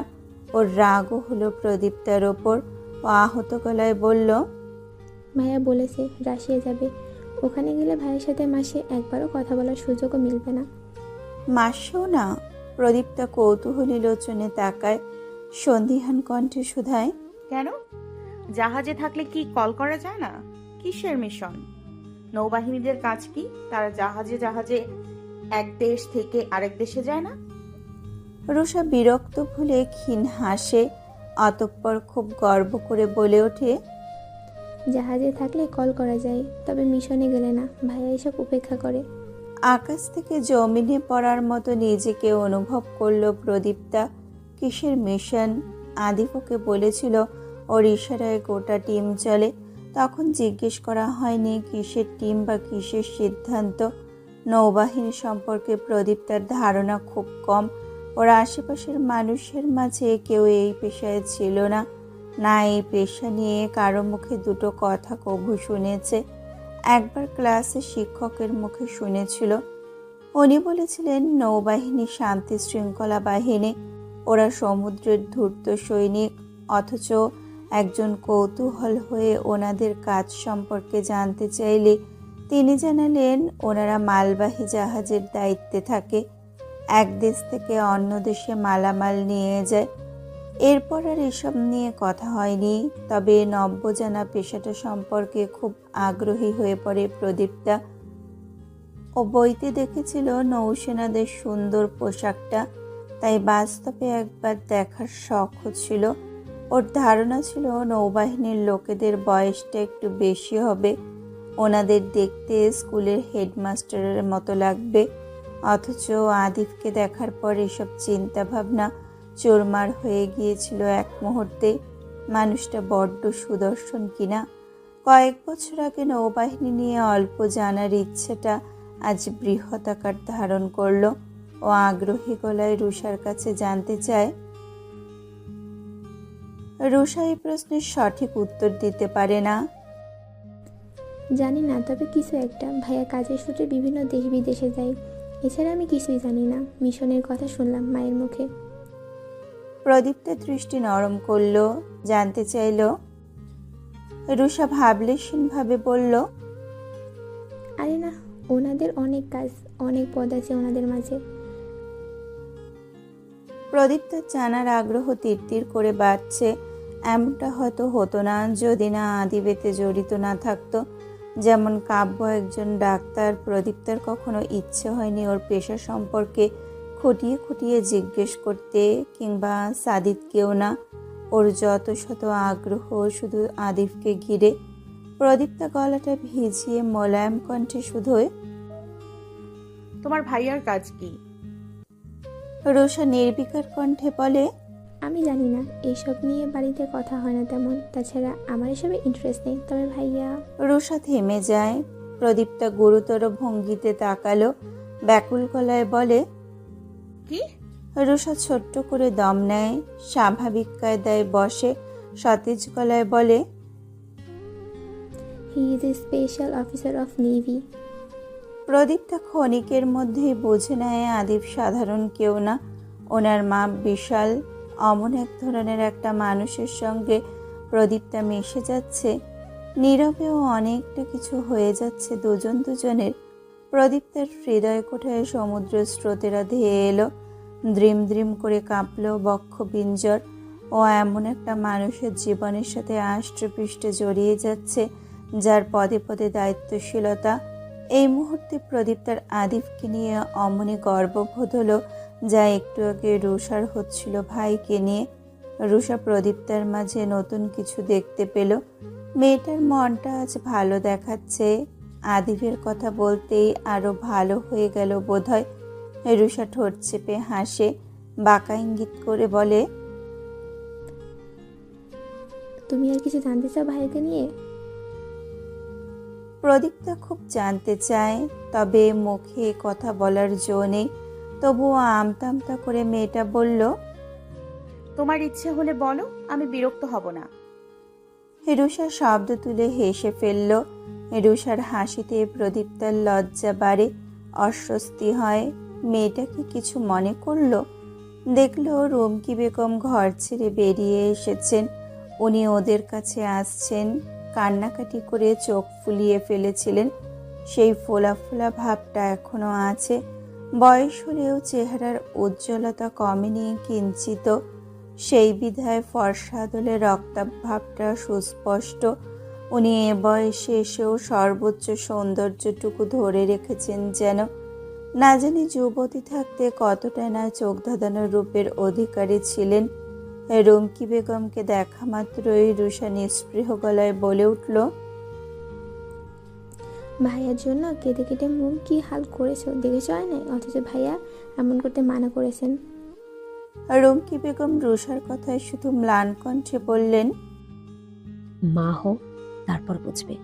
ওর রাগও হলো প্রদীপ্তার ওপর। ও আহত গলায় বলল, ভাইয়া বলেছে রাশিয়া যাবে, ওখানে গেলে ভাইয়ের সাথে মাসে একবারও কথা বলার সুযোগও মিলবে না। মাসেও না? প্রদীপ্তা কৌতূহলী লোচনে তাকায়, সন্দিহান কণ্ঠে শুধায়, কেন? জাহাজে থাকলে কি কল করা যায় না? কিসের মিশন? নৌবাহিনীদের কাজ কি? তারা জাহাজে জাহাজে এক দেশ থেকে আরেক দেশে যায় না? রুষা বিরক্ত ভুলে ক্ষীণ হাসে, অতঃপর খুব গর্ব করে বলে ওঠে, জাহাজে থাকলে কল করা যায়, তবে মিশনে গেলে না, ভাইয়া এসব উপেক্ষা করে। আকাশ থেকে জমিনে পড়ার মতো নিজেকে অনুভব করলো প্রদীপ্তা। কিসের মিশন? আদিপ ওকে বলেছিল ওর ইশারায় গোটা টিম চলে, তখন জিজ্ঞেস করা হয়নি কিসের টিম বা কিসের সিদ্ধান্ত। নৌবাহিনী সম্পর্কে প্রদীপ্তার ধারণা খুব কম। ওর আশেপাশের মানুষের মাঝে কেউ এই পেশায় ছিল না, না এই পেশা নিয়ে কারো মুখে দুটো কথা কভু শুনেছে। একবার ক্লাসে শিক্ষকের মুখে শুনেছিল, উনি বলেছিলেন নৌবাহিনী শান্তি শৃঙ্খলা বাহিনী, ওরা সমুদ্রের ধূর্ত সৈনিক। অথচ একজন কৌতূহল হয়ে ওনাদের কাজ সম্পর্কে জানতে চাইলে তিনি জানালেন ওনারা মালবাহী জাহাজের দায়িত্বে থাকে, এক দেশ থেকে অন্য দেশে মালামাল নিয়ে যায়। এরপর আর এসব নিয়ে কথা হয়নি। তবে নব্যজানা পেশাটা সম্পর্কে খুব আগ্রহী হয়ে পড়ে প্রদীপ্তা। ও বইতে দেখেছিল নৌসেনাদের সুন্দর পোশাকটা, তাই বাস্তবে একবার দেখার শখ ছিল। ওর ধারণা ছিল নৌবাহিনীর লোকেদের বয়সটা একটু বেশি হবে, ওনাদের দেখতে স্কুলের হেডমাস্টারের মতো লাগবে। অথচ আদিফকে দেখার পর এসব চিন্তা ভাবনা চোরমার হয়ে গিয়েছিল এক মুহূর্তে। মানুষটা বড্ড সুদর্শন কিনা। কয়েক বছর আগে নৌবাহিনী নিয়ে অল্প জানার ইচ্ছেটা আজ বৃহৎ আকার ধারণ করলো। ও আগ্রহী গলায় রুষার কাছে জানতে চায়। রুষা এই প্রশ্নের সঠিক উত্তর দিতে পারে না। জানি না, তবে কিছু একটা। ভাইয়া কাজের সূত্রে বিভিন্ন দেশ বিদেশে যায়, এছাড়া আমি কিছুই জানি না। মিশনের কথা শুনলাম মায়ের মুখে। প্রদীপ্তের দৃষ্টি নরম করলো, জানতে চাইল। রুষা ভাবলেশীনভাবে বলল, আরে না, ওনাদের অনেক কাজ, অনেক পদ আছে ওনাদের মাঝে। প্রদীপ্তার জানার আগ্রহ তিরতির করে বাড়ছে। এমনটা হয়তো হতো না যদি না আদিবেতে জড়িত না থাকতো। যেমন কাব্য একজন ডাক্তার, প্রদীপ্তার কখনো ইচ্ছে হয়নি ওর পেশা সম্পর্কে খুঁটিয়ে খুঁটিয়ে জিজ্ঞেস করতে, কিংবা সাদিদকেও না। ওর যত শত আগ্রহ শুধু আদিফকে ঘিরে। প্রদীপ্তা গলাটা ভিজিয়ে মোলায়েম কণ্ঠে শুধোয়, তোমার ভাইয়ার কাজ কি? রুষা নির্বিকার কণ্ঠে বলে, আমি জানি না, এইসব নিয়ে বাড়িতে কথা হয় না তেমন। তাছাড়া আমার এসবে ইন্টারেস্ট নেই। তবে ভাইয়া। রুষা থেমে যায়। প্রদীপ্তা গুরুতর ভঙ্গিতে তাকালো, ব্যাকুল গলায় বলে, কি? রুষা ছোট্ট করে দম নেয়, স্বাভাবিক কায়দায় বসে, সতেজ গলায় বলে, he is a special officer of navy. Pradipta ক্ষণিকের মধ্যেই বুঝে নেয় আদিব সাধারণ কেউ না। ওনার মাপ বিশাল। অমন এক ধরনের একটা মানুষের সঙ্গে প্রদীপ্তা মিশে যাচ্ছে, নীরবেও অনেকটা কিছু হয়ে যাচ্ছে দুজন দুজনের। প্রদীপ্তার হৃদয় কোঠায় সমুদ্র স্রোতেরা ধেয়ে এলো, দ্রিম দ্রিম করে কাঁপল বক্ষ পিঞ্জর। ও এমন একটা মানুষের জীবনের সাথে আষ্টপৃষ্টে জড়িয়ে যাচ্ছে যার পদে পদে দায়িত্বশীলতা। এই মুহূর্তে প্রদীপ্তার আদিফকে নিয়ে অমনি গর্ববোধ হলো, যা একটু আগে রুষার হচ্ছিল ভাইকে নিয়ে। রুষা প্রদীপ্তার মাঝে নতুন কিছু দেখতে পেল। মেয়েটার মনটা আজ ভালো দেখাচ্ছে। আদিফের কথা বলতেই আরো ভালো হয়ে গেল বোধহয়। রুষা ঠোঁট চেপে হাসে, বাঁকা ইঙ্গিত করে বলে, তুমি আর কিছু জানতে চাও ভাইকে নিয়ে? প্রদীপ্তা খুব জানতে চায়, তবে মুখে কথা বলার জো নেই। তবুও আমতা আমতা করে মেয়েটা বলল, তোমার ইচ্ছে হলে বলো, আমি বিরক্ত হব না। রুষা শব্দ তুলে হেসে ফেলল। রুষার হাসিতে প্রদীপ্তার লজ্জা বাড়ে, অস্বস্তি হয়। মেয়েটা কি কিছু মনে করলো? দেখলো রুমকি বেগম ঘর ছেড়ে বেরিয়ে এসেছেন। উনি ওদের কাছে আসছেন। কান্নাকাটি করে চোখ ফুলিয়ে ফেলেছিলেন। সেই ফোলা ফোলা ভাবটা এখনো আছে। বয়স হলেও চেহারার উজ্জ্বলতা কমেনি কিঞ্চিত। সেই বিধায় ফর্সা দলে রক্তাভ ভাবটা সুস্পষ্ট। উনি এ বয়সে এসেও সর্বোচ্চ সৌন্দর্যটুকু ধরে রেখেছেন যেন। না জানি যুবতী থাকতে কতটা না চোখ ধাঁধানো রূপের অধিকারী ছিলেন। রুমকি বেগমকে দেখা মাত্রই রুষা নিস্পৃহ গলায় বলে উঠল, ভাইয়ার জন্য কেটে কেটে মুখ কি হাল করেছো দেখেছো আয়নায়, অথচ ভাইয়া এমন করতে মানা করেছেন। রুমকি বেগম রুষার কথায় শুধু ম্লান কণ্ঠে বললেন, মা হো, তারপর বুঝবে।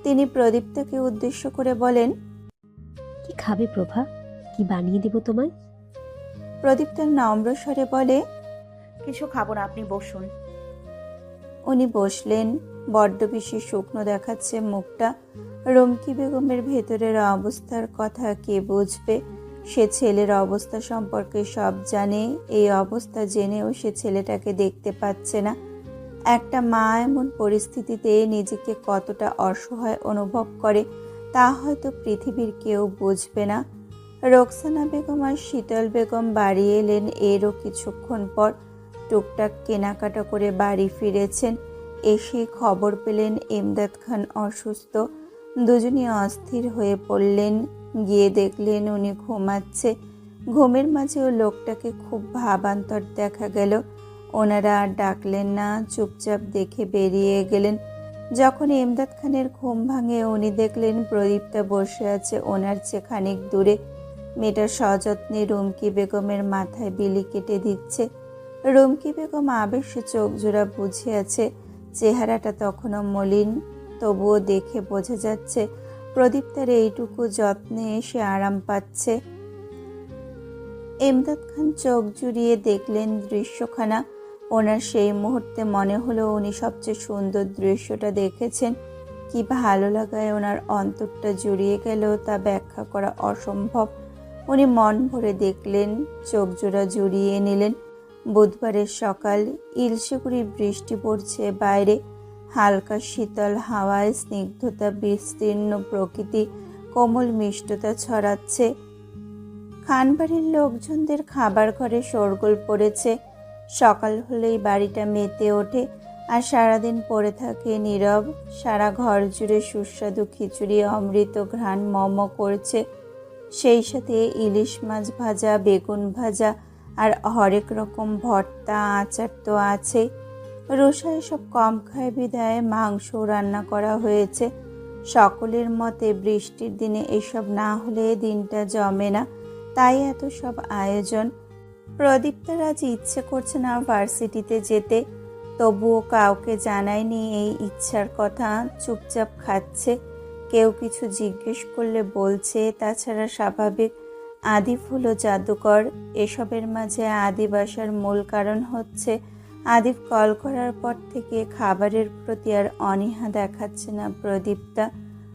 তিনি প্রদীপ্তাকে উদ্দেশ্য করে বলেন, কি খাবে প্রভা? কি বানিয়ে দেব তোমায়? প্রদীপ্তা নম্র স্বরে বলে, কিছু খাবো না, আপনি বসুন। উনি বসলেন। বড্ড বেশি শুকনো দেখাচ্ছে মুখটা। রুমকি বেগমের ভেতরের অবস্থার কথা কে বুঝবে? সে ছেলের অবস্থা সম্পর্কে সব জানে। এই অবস্থা জেনেও সে ছেলেটাকে দেখতে পাচ্ছে না। একটা মা এমন পরিস্থিতিতে নিজেকে কতটা অসহায় অনুভব করে তা হয়তো পৃথিবীর কেউ বুঝবে না। রোকসানা বেগম আর শীতল বেগম বাড়ি এলেন এরও কিছুক্ষণ পর। টুকটাক কেনাকাটা করে বাড়ি ফিরেছেন। এসে খবর পেলেন ইমদাদ খান অসুস্থ। দুজনই অস্থির হয়ে পড়লেন। গিয়ে দেখলেন উনি ঘুমাচ্ছে। ঘুমের মাঝেও লোকটাকে খুব ভাবান্তর দেখা গেল। ওনারা আর ডাকলেন না, চুপচাপ দেখে বেরিয়ে গেলেন। যখন ইমদাদ খানের ঘুম ভাঙে উনি দেখলেন প্রদীপ্তা বসে আছে ওনার চেয়ে খানিক দূরে। মেয়েটা সযত্নে রুমকি বেগমের মাথায় বিলি কেটে দিচ্ছে। রুমকি বেগম আবেশে চোখ জোড়া বুঝে আছে। চেহারাটা তখনও মলিন, তবুও দেখে বোঝা যাচ্ছে প্রদীপ্তার এইটুকু যত্নে এসে আরাম পাচ্ছে। ইমদাদ খান চোখ জুড়িয়ে দেখলেন দৃশ্যখানা। ওনার সেই মুহূর্তে মনে হলো উনি সবচেয়ে সুন্দর দৃশ্যটা দেখেছেন। কি ভালো লাগায় ওনার অন্তরটা জুড়িয়ে গেল তা ব্যাখ্যা করা অসম্ভব। উনি মন ভরে দেখলেন, চোখ জোড়া জুড়িয়ে নিলেন। বুধবারের সকাল, ইলশেগুড়ি বৃষ্টি পড়ছে বাইরে। হালকা শীতল হাওয়ায় স্নিগ্ধতা, বিস্তীর্ণ প্রকৃতি, কোমল মিষ্টতা ছড়াচ্ছে। খানবাড়ির লোকজনদের খাবার ঘরে শোরগোল পড়েছে। সকাল হলেই বাড়িটা মেতে ওঠে আর সারাদিন পড়ে থাকে নীরব। সারা ঘর জুড়ে সুস্বাদু খিচুড়ি অমৃত ঘ্রাণ মম করছে। সেই সাথে ইলিশ মাছ ভাজা, বেগুন ভাজা আর হরেক রকম ভর্তা, আচার তো আছে। রুষা এসব কম খায় বিধায় মাংস রান্না করা হয়েছে। সকলের মতে বৃষ্টির দিনে এসব না হলে দিনটা জমে না, তাই এত সব আয়োজন। প্রদীপ্তার আজ ইচ্ছে করছে না ভার্সিটিতে যেতে, তবুও কাউকে জানায়নি এই ইচ্ছার কথা। চুপচাপ খাচ্ছে। কেউ কিছু জিজ্ঞেস করলে বলছে। তাছাড়া স্বাভাবিক। আদিফ হলো জাদুকর। এসবের মাঝে আদিব আসার মূল কারণ হচ্ছে আদিব কল করার পর থেকে খাবারের প্রতি আর অনীহা দেখাচ্ছে না প্রদীপ্তা।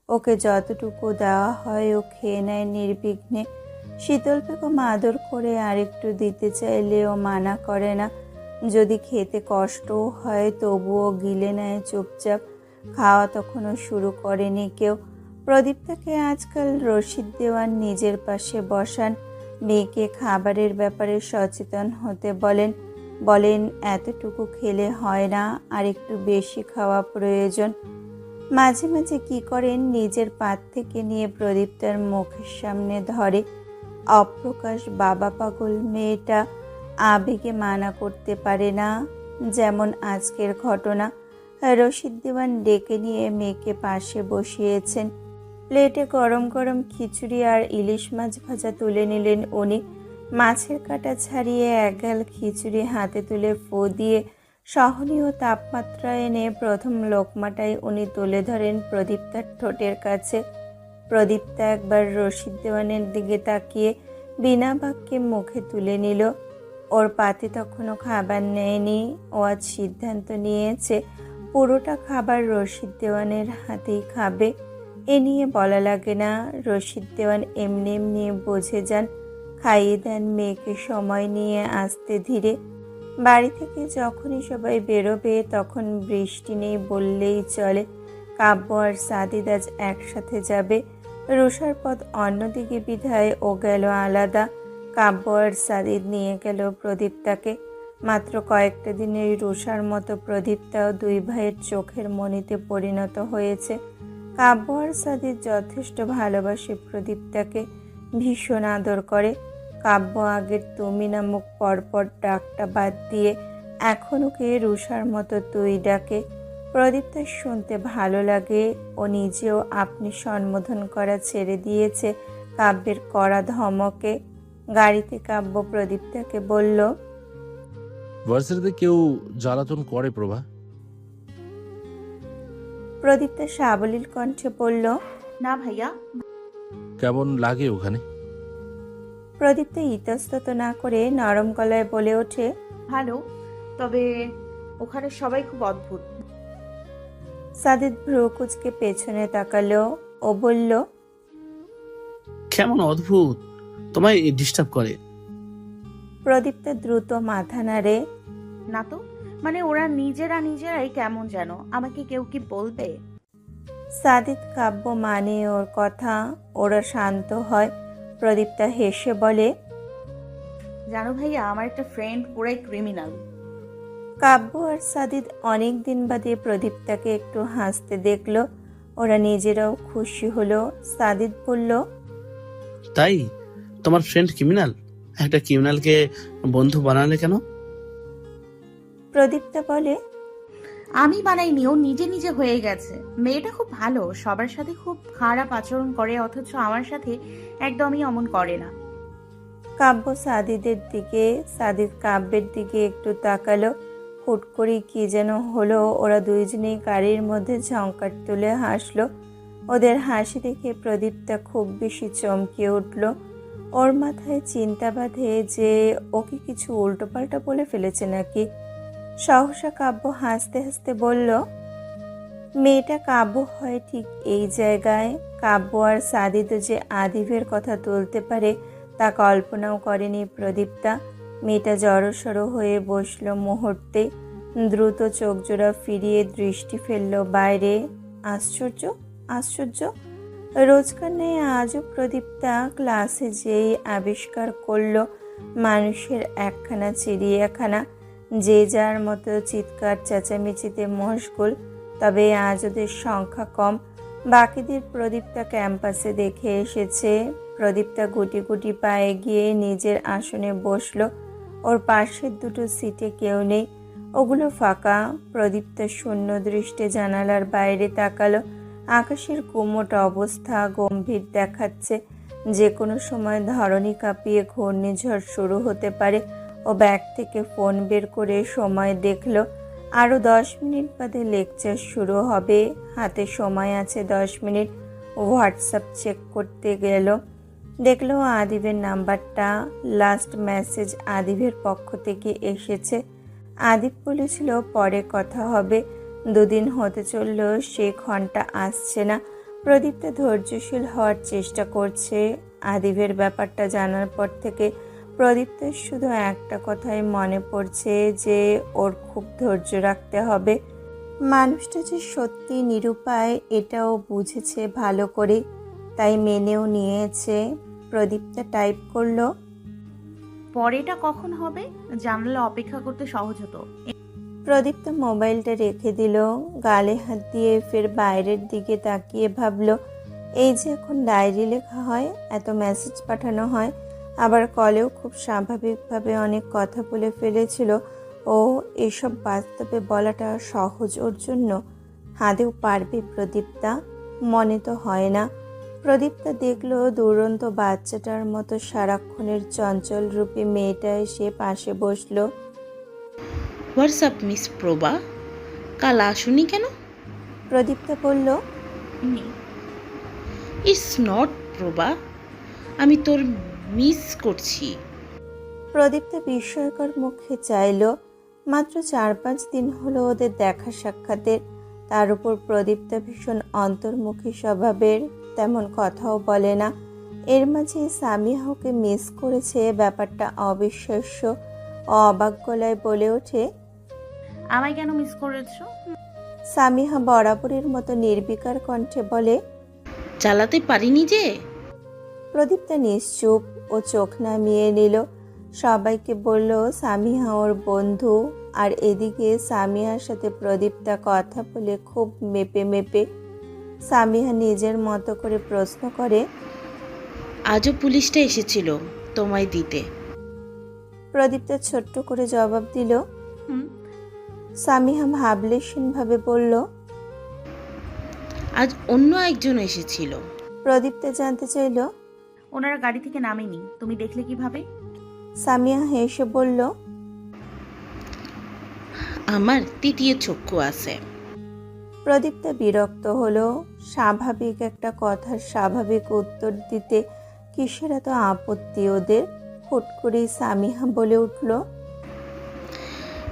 ওকে যতটুকু দেওয়া হয় ও খেয়ে নেয় নির্বিঘ্নে। শীতল বেগম আদর করে আরেকটু দিতে চাইলেও মানা করে না। যদি খেতে কষ্টও হয় তবুও গিলে নেয় চুপচাপ। খাওয়া তখনও শুরু করেনি কেউ। প্রদীপ্তাকে আজকাল রশিদ দেওয়ান নিজের পাশে বসান। মেয়েকে খাবারের ব্যাপারে সচেতন হতে বলেন। বলেন এতটুকু খেলে হয় না, আর একটু বেশি খাওয়া প্রয়োজন। মাঝে মাঝে কি করেন, নিজের পাত থেকে নিয়ে প্রদীপ্তার মুখের সামনে ধরে। অপ্রকাশ বাবা পাগল মেয়েটা আবেগে মানা করতে পারে না। যেমন আজকের ঘটনা, রশিদ দেওয়ান ডেকে নিয়ে মেয়েকে পাশে বসিয়েছেন। প্লেটে গরম গরম খিচুড়ি আর ইলিশ মাছ ভাজা তুলে নিলেন উনি। মাছের কাঁটা ছাড়িয়ে একগাল খিচুড়ি হাতে তুলে ফু দিয়ে সহনীয় তাপমাত্রা এনে প্রথম লোকমাটাই উনি তুলে ধরেন প্রদীপ্তার ঠোঁটের কাছে। প্রদীপ্তা একবার রশিদ দেওয়ানের দিকে তাকিয়ে বিনা বাক্যে মুখে তুলে নিল। ওর পাতে তখনও খাবার নেয়নি। ও আজ সিদ্ধান্ত নিয়েছে পুরোটা খাবার রশিদ দেওয়ানের হাতেই খাবে। এ নিয়ে বলা লাগে না, রশিদ দেওয়ান এমনি এমনি বুঝে যান। খাইয়ে দেন মেয়েকে সময় নিয়ে আস্তে ধীরে। বাড়ি থেকে যখনই সবাই বেরোবে তখন বৃষ্টি নেই বললেই চলে। কাব্য আর সাদিদ আজ একসাথে যাবে। রুষার পথ অন্যদিকে বিধায় ও গেল আলাদা। কাব্য আর সাদিদ নিয়ে গেল প্রদীপ্তাকে। মাত্র কয়েকটা দিনেই রুষার মতো প্রদীপ্তাও দুই ভাইয়ের চোখের মণিতে পরিণত হয়েছে। কাব্য আর সাদিদ যথেষ্ট ভালোবাসে প্রদীপ্তাকে, ভীষণ আদর করে। কাব্য আগের তুমি নামক পরপর ডাকটা বাদ দিয়ে এখন ওকে রুষার মতো তুই ডাকে। প্রদীপ্তার শুনতে ভালো লাগে। ও নিজেও আপনি সম্বোধন করা ছেড়ে দিয়েছে কাব্যের কড়া ধমকে। গাড়িতে কাব্য প্রদীপ্তাকে বলল, ভার্সিটিতে কেউ জ্বালাতন করে প্রভা? প্রদীপ্তা সাবলীল কণ্ঠে বলল, না ভাইয়া। কেমন লাগে ওখানে? প্রদীপ্তা ইতস্তত না করে নরম গলায় বলে ওঠে, ভালো, তবে ওখানে সবাই খুব অদ্ভুত। সাদিদ ভ্রু কুচকে পেছনে তাকালো। ও বলল, কেমন অদ্ভুত, তোমায় ডিস্টার্ব করে? প্রদীপ্তা দ্রুত মাথা নাড়ে। না তো, মানে ওরা নিজেরাই কেমন যেন। আমাকে কেউ কি বলবে? সাদিদ কাব্য মানে ওর কথা। ওরা শান্ত হয়। প্রদীপ্তা হেসে বলে, জানো ভাইয়া, আমার একটা ফ্রেন্ড পুরাই ক্রিমিনাল। কাব্য আর সাদিদ অনেক দিন বাদে প্রদীপ্তাকে একটু হাসতে দেখলো। ওরা নিজেরাও খুশি হলো। সাদিদ বলল, তাই তোমার ফ্রেন্ড ক্রিমিনাল? একটা ক্রিমিনালকে বন্ধু বানালে কেন? প্রদীপ্তা বলে, আমি বানাইনি, ও নিজে নিজে হয়ে গেছে। মেয়েটা খুব ভালো, সবার সাথে খুব খারাপ আচরণ করে, অথচ আমার সাথে একদমই অমন করে না। কাব্য সাদিদের দিকে, সাদিদ কাব্যের দিকে একটু তাকালো। হুট করে কি যেন হলো। ওরা দুইজনেই গাড়ির মধ্যে ঝঙ্কার তুলে হাসলো। ওদের হাসি দেখে প্রদীপ্তা খুব বেশি চমকে উঠল। ওর মাথায় চিন্তা বাঁধে যে ওকে কিছু উল্টোপাল্টা বলে ফেলেছে নাকি। সহসা কাব্য হাসতে হাসতে বলল, মেয়েটা কাব্য হয় ঠিক এই জায়গায়। কাব্য আর সাদিদও যে আদিবের কথা তুলতে পারে তা কল্পনাও করেনি প্রদীপ্তা। মেয়েটা জড়সড় হয়ে বসল মুহূর্তে। দ্রুত চোখ জোড়া ফিরিয়ে দৃষ্টি ফেলল বাইরে। আশ্চর্য, আশ্চর্য! রোজকার নেই আজও প্রদীপ্তা ক্লাসে যেই আবিষ্কার করল মানুষের একখানা চিড়িয়াখানা। যে যার মতো চিৎকার চেঁচামেচিতে মশগুল। তবে আজ ওদের সংখ্যা কম। বাকিদের প্রদীপ্তা ক্যাম্পাসে দেখে এসেছে। প্রদীপ্তা গুটি গুটি পায়ে গিয়ে নিজের আসনে বসলো। ওর পাশের দুটো সিটে কেউ নেই, ওগুলো ফাঁকা। প্রদীপ্তা শূন্য দৃষ্টে জানালার বাইরে তাকালো। আকাশের গুমোট অবস্থা গম্ভীর দেখাচ্ছে। যে কোনো সময় ধরণী কাঁপিয়ে ঘূর্ণিঝড় শুরু হতে পারে। ও ব্যাগ থেকে ফোন বের করে সময় দেখলো। আরও 10 মিনিট বাদে লেকচার শুরু হবে। হাতে সময় আছে 10 মিনিট। হোয়াটসঅ্যাপ চেক করতে গেল। দেখলো আদিবের নাম্বারটা। লাস্ট মেসেজ আদিবের পক্ষ থেকে এসেছে। আদিব বলেছিল পরে কথা হবে। 2 দিন হতে চলল, সে ঘন্টা আসছে না। প্রদীপ্তা ধৈর্যশীল হওয়ার চেষ্টা করছে। আদিবের ব্যাপারটা জানার পর থেকে প্রদীপ্তার শুধু একটা কথাই মনে পড়ছে, যে ওর খুব ধৈর্য রাখতে হবে। মানুষটা যে সত্যি নিরুপায় এটাও বুঝেছে ভালো করে, তাই মেনেও নিয়েছে। প্রদীপ্তা টাইপ করলো, পরেটা কখন হবে? জানালে অপেক্ষা করতে সহজ হতো। প্রদীপ্ত মোবাইলটা রেখে দিল, গালে হাত দিয়ে ফের বাইরের দিকে তাকিয়ে ভাবল, এই যে এখন ডায়েরি লেখা হয়, এত মেসেজ পাঠানো হয়, আবার কলেও খুব স্বাভাবিকভাবে অনেক কথা বলে ফেলেছিল, ও এসব বাস্তবে বলাটা সহজ ওর জন্য? হাদেও পারবে প্রদীপ্তা? মনে তো হয় না। প্রদীপ্তা দেখলো দুরন্ত বাচ্চাটার মতো সারাক্ষণের চঞ্চল রূপী মেয়েটা এসে পাশে বসলো। হোয়াটসঅ্যাপ মিস প্রভা, কাল আসুনি কেন? প্রদীপ্তা বলল, এমনি। ইটস নট প্রভা, আমি তোর মিস করছি। প্রদীপ্তা বিস্ময়কর মুখে চাইল। মাত্র 4-5 দিন হলো ওদের দেখা সাক্ষাতের, তার উপর প্রদীপ্তা ভীষণ অন্তর্মুখী স্বভাবের, তেমন কথাও বলে না। এর মাঝে সামিহা ওকে মিস করেছে, ব্যাপারটা অবিশ্বাস্য। অবাক গলায় বলে ওঠে। আমায় কেন মিস করেছো? সামিহা বরাবরের মতো নির্বিকার কণ্ঠে বলে। চালাতে পারিনি যে। প্রদীপ্তা নিশ্চুপ, ও চোখ নামিয়ে নিল। সবাইকে বলল সামিহা ওর বন্ধু, আর এদিকে সামিহার সাথে প্রদীপ্তা কথা বলে খুব মেপে মেপে। সামিহা নিজের মতো করে প্রশ্ন করে। আজও পুলিশটা এসেছিল তোমায় দিতে। প্রদীপ্তা ছোট্ট করে জবাব দিল। হুম। সামিহা ভাবলেশীনভাবে বলল। আজ অন্য একজন এসেছিল। প্রদীপ্তা জানতে চাইল। ওনারা গাড়ি থেকে নামেনি, তুমি দেখলে কিভাবে? সামিহা হেসে বলল। আমার তৃতীয় চক্ষু আছে। প্রদীপ্তা বিরক্ত হলো। স্বাভাবিক একটা কথার স্বাভাবিক উত্তর দিতে কিসের এত আপত্তি ওদের? হুট করেই সামিহা বলে উঠল।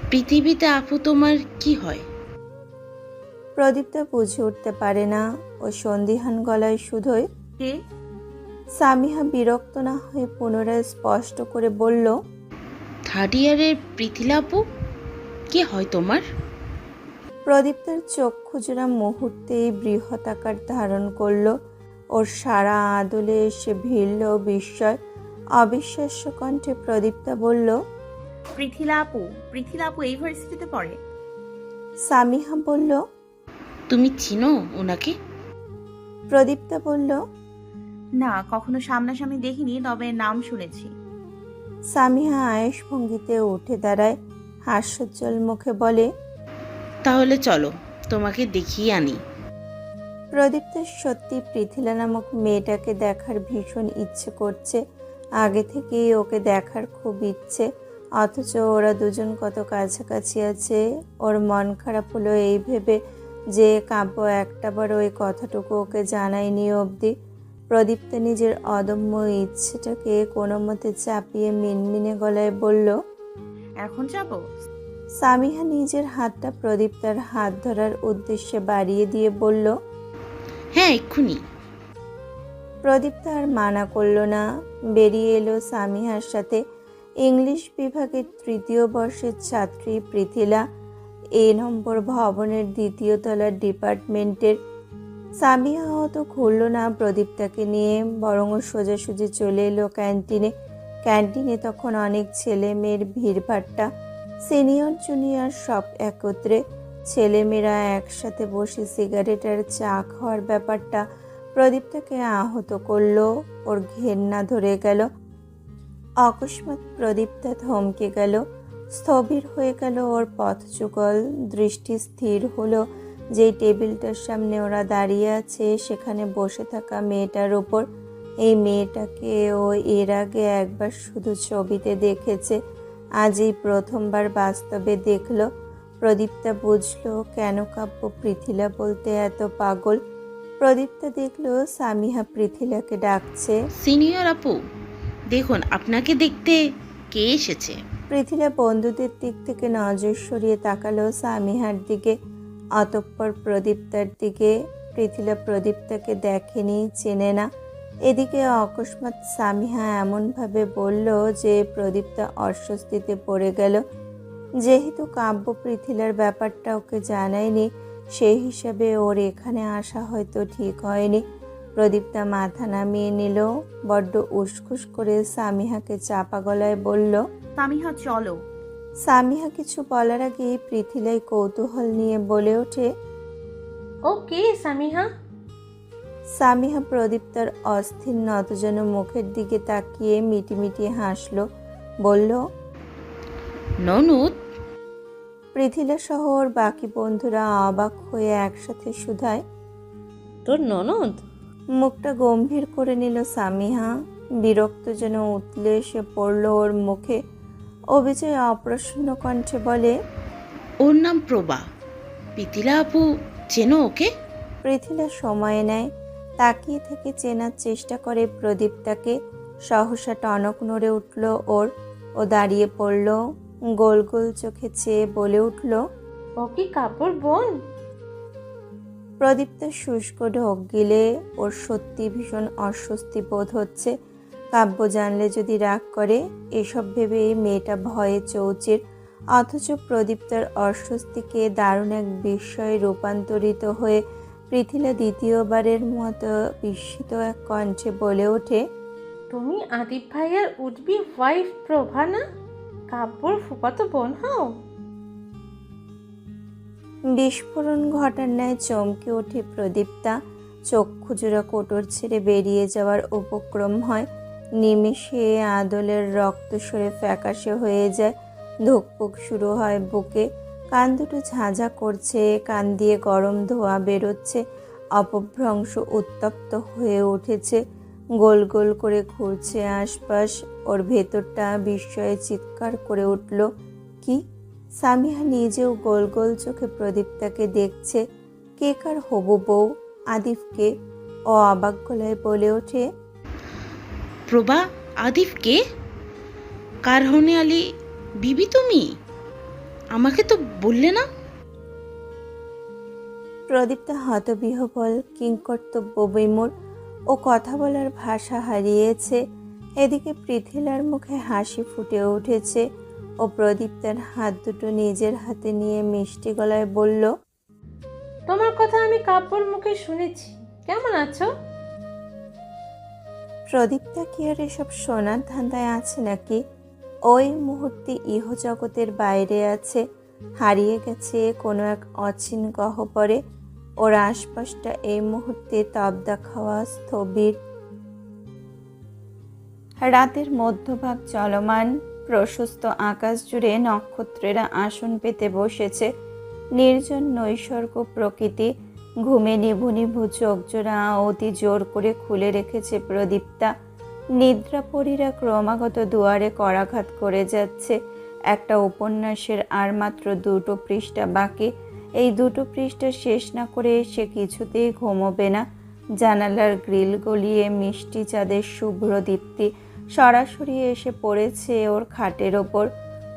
পৃথিবীতে আপু তোমার কি হয়? প্রদীপ্তা বুঝে উঠতে পারে না, ও সন্দিহান গলায় শুধোয়। কে? সামিহা বিরক্ত না হয়ে পুনরায় স্পষ্ট করে বলল। থার্ড ইয়ারের পৃথিলা আপু কে হয় তোমার? প্রদীপ্তার চক্ষুজোড়া মুহূর্তেই বৃহৎ ধারণ করলো। ওর সারা আদলে এসে ভিড়ল বিস্ময়। অবিশ্বাস্য কণ্ঠে প্রদীপ্তা বলল। পৃথিলা আপু? পৃথিলা আপু এই ভার্সিটিতে পড়ে? সামিহা বলল। তুমি চিনো ওনাকে? প্রদীপ্তা বলল। না, কখনো সামনাসামনি দেখিনি, তবে নাম শুনেছি। সামিহা আয়েশ ভঙ্গিতে উঠে দাঁড়ায়, হাস্যোজ্জ্বল মুখে বলে। তাহলে চলো তোমাকে দেখিয়ে আনি। প্রদীপ্তার সত্যি পৃথিলা নামক মেয়েটাকে দেখার ভীষণ ইচ্ছে করছে। আগে থেকেই ওকে দেখার খুব ইচ্ছে, অথচ ওরা দুজন কত কাছাকাছি আছে। ওর মন খারাপ হলো এই ভেবে যে কাব্য একটাবার ওই কথাটুকু ওকে জানায়নি অবধি। প্রদীপ্তা নিজের অদম্য ইচ্ছেটাকে কোনো মতে চাপিয়ে মিনমিনে গলায় বলল। এখন যাব? সামিহা নিজের হাতটা প্রদীপ্তার হাত ধরার উদ্দেশ্যে বাড়িয়ে দিয়ে বলল। হ্যাঁ, এক্ষুনি। প্রদীপ্তা আর মানা করল না, বেরিয়ে এলো সামিহার সাথে। ইংলিশ বিভাগের 3য় বর্ষের ছাত্রী পৃথিলা, নম্বর ভবনের 2য় তলার ডিপার্টমেন্টের। সামিহা হয়তো খুলল না প্রদীপ্তাকে নিয়ে, বরং সোজাসুজি চলে এলো ক্যান্টিনে। ক্যান্টিনে তখন অনেক ছেলে মেয়ের ভিড়ভাট্টা, সিনিয়র জুনিয়র সব একত্রে। ছেলেমেয়েরা একসাথে বসে সিগারেট আর চা খাওয়ার ব্যাপারটা প্রদীপ্তাকে আহত করলো। ওর ঘেন্না ধরে গেল। অকস্মাৎ প্রদীপ্তা থমকে গেল, স্থবির হয়ে গেল ওর পথযুগল। দৃষ্টি স্থির হলো যেই টেবিলটার সামনে ওরা দাঁড়িয়ে আছে, সেখানে বসে থাকা মেয়েটার ওপর। এই মেয়েটাকে ও এর আগে একবার শুধু ছবিতে দেখেছে, আজ এই প্রথমবার বাস্তবে দেখলো। প্রদীপ্তা বুঝলো কেন কাব্য পৃথিলা বলতে এত পাগল। প্রদীপ্তা দেখলো সামিহা পৃথিলাকে ডাকছে। সিনিয়র আপু, দেখুন আপনাকে দেখতে কে এসেছে। পৃথিলা বন্ধুদের দিক থেকে নজর সরিয়ে তাকালো সামিহার দিকে, অতঃপর প্রদীপ্তার দিকে। পৃথিলা প্রদীপ্তাকে দেখেনি, চেনে না। এদিকে অকস্মাৎ সামিহা এমনভাবে বলল যে প্রদীপ্তা অস্বস্তিতে পড়ে গেল। যেহেতু কাব্য পৃথিলার ব্যাপারটা ওকে জানায়নি, সেই হিসাবে ওর এখানে আসা হয়তো ঠিক হয়নি। প্রদীপ্তা মাথা নামিয়ে নিল। বড্ড উসখুস করে সামিহাকে চাপা গলায় বলল। সামিহা চলো। সামিহা কিছু বলার আগে পৃথিলাই কৌতূহল নিয়ে বলে ওঠে, ওকে সামিহা। সামিহা প্রদীপ্তার অস্থির নতজন মুখের দিকে তাকিয়ে মিটিমিটি হাসল, বলল, ননুদ। পৃথিলা সহ ওর বাকি বন্ধুরা অবাক হয়ে একসাথে শুধায়। তোর ননদ? মুখটা গম্ভীর করে নিল সামিহা। বিরক্ত যেন উতলে এসে পড়ল ওর মুখে। অবিজয় অপ্রসন্ন কণ্ঠে বলে, ওর নাম প্রভা। পিতিলা আপু চেনো ওকে? পৃথিলা সময় নেয়, তাকিয়ে থেকে চেনার চেষ্টা করে প্রদীপ্তাকে। সহসা টনক নড়ে উঠল ওর। ও দাঁড়িয়ে পড়ল, গোল গোল চোখে চেয়ে বলে উঠল, ও কি কাপড় বোন? প্রদীপ্তা শুষ্ক ঢোক গিলে। ওর সত্যি ভীষণ অস্বস্তি বোধ হচ্ছে। কাব্য জানলে যদি রাগ করে, এসব ভেবে মেয়েটা ভয়ে চৌচির। অথচ প্রদীপ্তার অস্বস্তিকে দারুণ এক বিস্ময়ে রূপান্তরিত হয়ে পৃথিলা দ্বিতীয়বারের মতো বিস্মিত এক কণ্ঠে বলে ওঠে, তুমি আদিপ ভাইয়ার উঠবি ওয়াইফ প্রভা না? কাব্যর ফুফাতো বোন হও? বিস্ফোরণ ঘটার ন্যায় চমকে ওঠে প্রদীপ্তা। চক্ষুজোড়া কোটর ছেড়ে বেরিয়ে যাওয়ার উপক্রম হয়। নিমেষে আদলের রক্ত সরে ফ্যাকাশে হয়ে যায়। ধুকপুক শুরু হয় বুকে। কান দুটো ঝাঁঝা করছে, কান দিয়ে গরম ধোঁয়া বেরোচ্ছে। অপভ্রংশ উত্তপ্ত হয়ে উঠেছে, গোল গোল করে ঘুরছে আশপাশ। ওর ভেতরটা বিস্ময়ে চিৎকার করে উঠল। কি? সামিহা নিজেও গোল গোল চোখে প্রদীপ্তাকে দেখছে। কে কার হবু বউ? আদিফকে। ও অবাক গলায় বলে ওঠে, প্রভা আদিপ কে? কার হনে আলী বিবি তুমি? আমাকে তো বললে না। প্রদীপ্তা হতবিহ্বল, কিংকর্তব্য বিমূঢ়। ও কথা বলার ভাষা হারিয়েছে। এদিকে পৃথিলার মুখে হাসি ফুটে উঠেছে। ও প্রদীপ্তার হাত দুটো নিজের হাতে নিয়ে মিষ্টি গলায় বলল, তোমার কথা আমি কাব্যর মুখে শুনেছি। কেমন আছো? প্রদীপ্তা কি আর এসব সোনার ধান্দায় আছে নাকি? ওই মুহূর্তে ইহজগতের বাইরে আছে, হারিয়ে গেছে কোনো এক অচিন গহ্বরে। ওর আশপাশটা এই মুহূর্তে তবদা খাওয়া স্থবির। রাতের মধ্যভাগ চলমান। প্রশস্ত আকাশ জুড়ে নক্ষত্রেরা আসন পেতে বসেছে। নির্জন নৈসর্গ প্রকৃতি। ঘুমে নিভু নিভু চোখজোড়া অতি জোর করে খুলে রেখেছে প্রদীপ্তা। নিদ্রাপরীরা ক্রমাগত দুয়ারে করাঘাত করে যাচ্ছে। একটা উপন্যাসের আর মাত্র 2টো পৃষ্ঠা বাকি। এই 2টো পৃষ্ঠা শেষ না করে সে কিছুতেই ঘুমোবে না। জানালার গ্রিল গলিয়ে মিষ্টি চাঁদের শুভ্র দীপ্তি সরাসরি এসে পড়েছে ওর খাটের ওপর।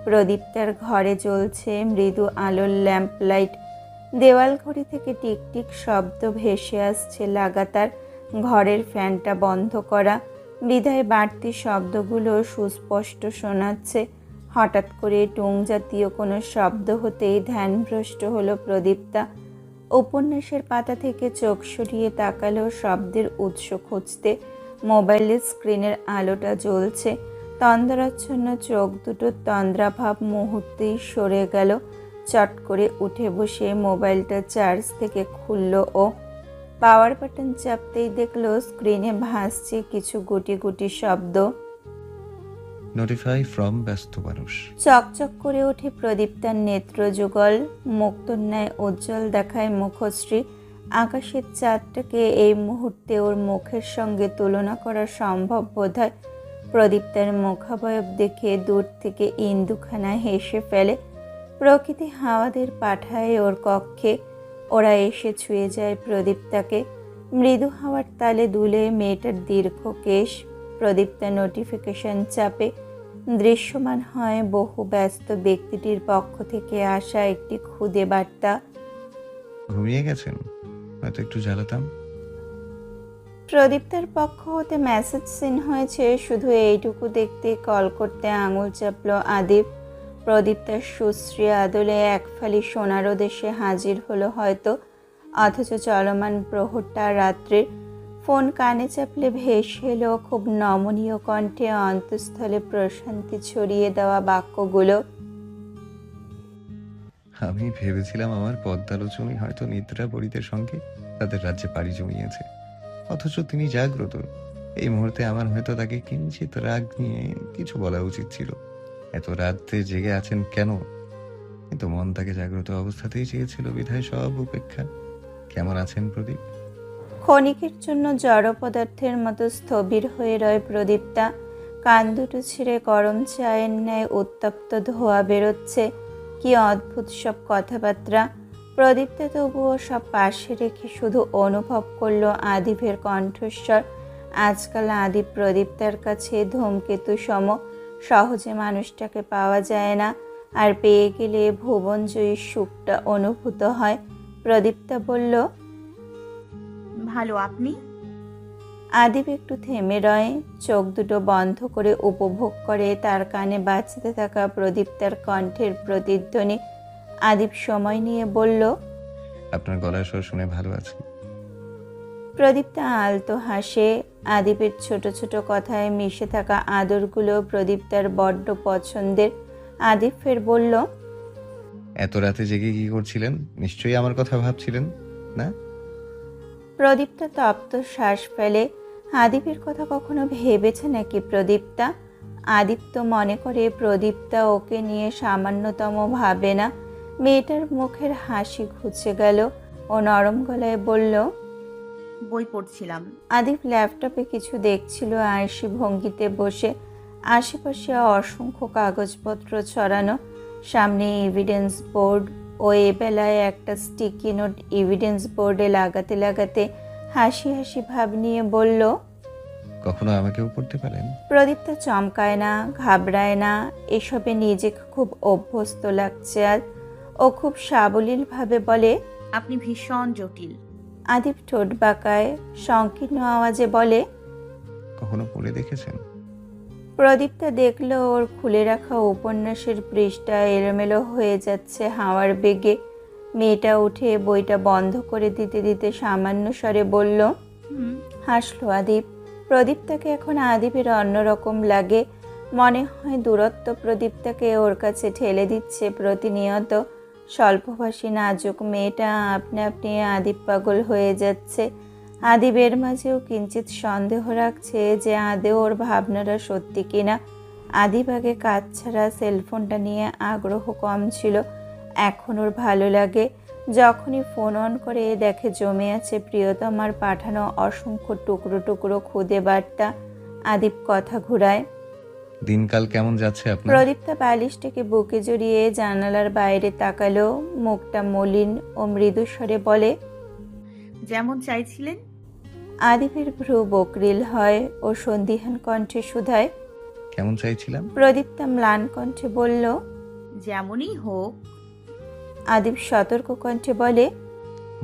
প্রদীপ্তার ঘরে জ্বলছে মৃদু আলোর ল্যাম্প লাইট। দেওয়াল ঘড়ি থেকে টিকটিক শব্দ ভেসে আসছে লাগাতার। ঘরের ফ্যানটা বন্ধ করা, বিধায় বাড়তি শব্দগুলো সুস্পষ্ট শোনাচ্ছে। হঠাৎ করে টুং জাতীয় কোনো শব্দ হতেই ধ্যানভ্রষ্ট হলো প্রদীপ্তা। উপন্যাসের পাতা থেকে চোখ সরিয়ে তাকালো শব্দের উৎস খুঁজতে। মোবাইলের স্ক্রিনের আলোটা জ্বলছে। তন্দ্রাচ্ছন্ন চোখ দুটোর তন্দ্রাভাব মুহূর্তেই সরে গেল। চট করে উঠে বসে মোবাইলটা চার্জ থেকে খুলল ও। পাওয়ার বাটন চাপতেই দেখলো স্ক্রিনে ভাসছে কিছু গুটি গুটি শব্দ। নোটিফাই ফ্রম ব্যস্ত মানুষ। চকচক করে ওঠে প্রদীপ্তার নেত্রযুগল। মুক্তোর ন্যায় উজ্জ্বল দেখায় মুখশ্রী। আকাশের চাঁদটাকে এই মুহূর্তে ওর মুখের সঙ্গে তুলনা করা সম্ভব বোধহয়। প্রদীপ্তার মুখাবয়ব দেখে দূর থেকে ইন্দুখানা হেসে ফেলে। প্রকৃতি হাওয়াদের পাঠায় ওর কক্ষে। ওরা এসে ছুঁয়ে যায় প্রদীপ্তাকে। মৃদু হাওয়ার তালে দুলে মেয়েটার দীর্ঘ কেশ। প্রদীপ্তা নোটিফিকেশন চাপে। দৃশ্যমান হয় বহু ব্যস্ত ব্যক্তিটির পক্ষ থেকে আসা একটি খুদে বার্তা। ঘুমিয়ে গেছেন? হয়তো একটু জ্বালাতাম। প্রদীপ্তার পক্ষ হতে মেসেজ সিন হয়েছে। শুধু এইটুকু দেখতে কল করতে আঙুল চাপল আদিপ। প্রদীপ্তার সুশ্রী আদলে এক ফালি সোনারও দেশে হাজির হলো হয়তো। অথচ চলমান প্রহরটা রাত্রির। ফোন কানে চাপলে ভেসে এলো খুব নমনীয় কণ্ঠে অন্তঃস্থলে প্রশান্তি ছড়িয়ে দেওয়া বাক্যগুলো। আমি ভেবেছিলাম আমার পদ্মালোচনই হয়তো নিদ্রাপরীদের সঙ্গে তাদের রাজ্যে পাড়ি জমিয়েছে, অথচ তিনি জাগ্রত। এই মুহূর্তে আমার হয়তো তাকে কিঞ্চিত রাগ নিয়ে কিছু বলা উচিত ছিল। এত রাতে জেগে আছেন কেন? কিন্তু মন তাকে জাগ্রত অবস্থাতেই চেয়েছিল, বিধায় সব উপেক্ষা। কেমন আছেন প্রদীপ? ক্ষণিকের জন্য জড় পদার্থের মতো স্থবির হয়ে রয় প্রদীপ্তা। কান দুটো ছিঁড়ে গরম চায়ের ন্যায় উত্তপ্ত ধোঁয়া বেরোচ্ছে। কি অদ্ভুত সব কথাবার্তা! প্রদীপ্তা তবুও সব পাশে রেখে শুধু অনুভব করলো আদিবের কণ্ঠস্বর। আজকাল আদিব প্রদীপ্তার কাছে ধূমকেতু সম, সহজে মানুষটাকে পাওয়া যায় না, আর পেয়ে গেলে ভুবনজয়ী সুখটা অনুভূত হয়। প্রদীপ্তা বলল, ভালো, আপনি? আদিব একটু থেমে রয়, চোখ দুটো বন্ধ করে উপভোগ করে তার কানে বাজতে থাকা প্রদীপ্তার কণ্ঠের প্রতিধ্বনি। আদিব সময় নিয়ে বলল, আপনার গলার স্বর শুনে ভালো আছি। প্রদীপ্তা আলতো হাসে। আদিবের ছোট ছোট কথায় মিশে থাকা আদরগুলো প্রদীপ্তার বড্ড পছন্দের। আদিব ফের বলল, এত রাতে জেগে কি করছিলেন? নিশ্চয়ই আমার কথা ভাবছিলেন, না? প্রদীপ্তা তপ্ত শ্বাস ফেলে। আদিবের কথা কখনো ভেবেছে নাকি প্রদীপ্তা? আদিব তো মনে করে প্রদীপ্তা ওকে নিয়ে সামান্যতম ভাবে না। মেয়েটার মুখের হাসি ঘুচে গেল। ও নরম গলায় বলল, বই পড়ছিলাম। আদিব ল্যাপটপে কিছু দেখছিল আয়েশি ভঙ্গিতে বসে। আশেপাশে অসংখ্য কাগজপত্র ছড়ানো, সামনে এভিডেন্স বোর্ড। ও এবেলায় একটা স্টিকি নোট এভিডেন্স বোর্ডে লাগাতে লাগাতে হাসি হাসি ভাব নিয়ে বলল, কখনো আমাকেও পড়তে পারেন? প্রদীপ্তা চমকায় না, ঘাবড়ায় না। এসবে নিজেকে খুব অভ্যস্ত লাগছে আর। ও খুব সাবলীলভাবে বলে, আপনি ভীষণ জটিল। আদিব ঠোঁট বাঁকায়, সংকীর্ণ আওয়াজে বলে, কখনো পড়ে দেখেছেন? প্রদীপ্তা দেখল ওর খুলে রাখা উপন্যাসের পৃষ্ঠা এলোমেলো হয়ে যাচ্ছে হাওয়ার বেগে। মেয়েটা উঠে বইটা বন্ধ করে দিতে দিতে সামান্য স্বরে বলল, হাসলো আদিব। প্রদীপ্তাকে এখন আদিবের অন্যরকম লাগে। মনে হয় দূরত্ব প্রদীপ্তাকে ওর কাছে ঠেলে দিচ্ছে প্রতিনিয়ত। স্বল্পভাষী নাজুক মেয়েটা আপনা আপনি আদিব পাগল হয়ে যাচ্ছে। আদিবের মাঝেও কিঞ্চিত সন্দেহ রাখছে যে আদেও ওর ভাবনাটা সত্যি কিনা। আদিব আগে কাজ ছাড়া সেলফোনটা নিয়ে আগ্রহ কম ছিল, এখন ওর ভালো লাগে। যখনই ফোন অন করে দেখে জমে আছে প্রিয়তমার পাঠানো অসংখ্য টুকরো টুকরো খুদে বার্তা। আদিব কথা ঘুরায়, দিনকাল কেমন যাচ্ছে আপনার? প্রদীপ্তা বালিশটাকে বুকে জড়িয়ে জানালার বাইরে তাকালো। মুখটা মলিন ও মৃদু স্বরে বলে, যেমন চাইছিলেন। আদিবের ভ্রু বকরিল হয় ও সন্দিহান কণ্ঠে শুধায়, কেমন চাইছিলাম? প্রদীপ্তা ম্লান কণ্ঠে বলল, যেমনই হোক। আদিব সতর্ক কণ্ঠে বলে,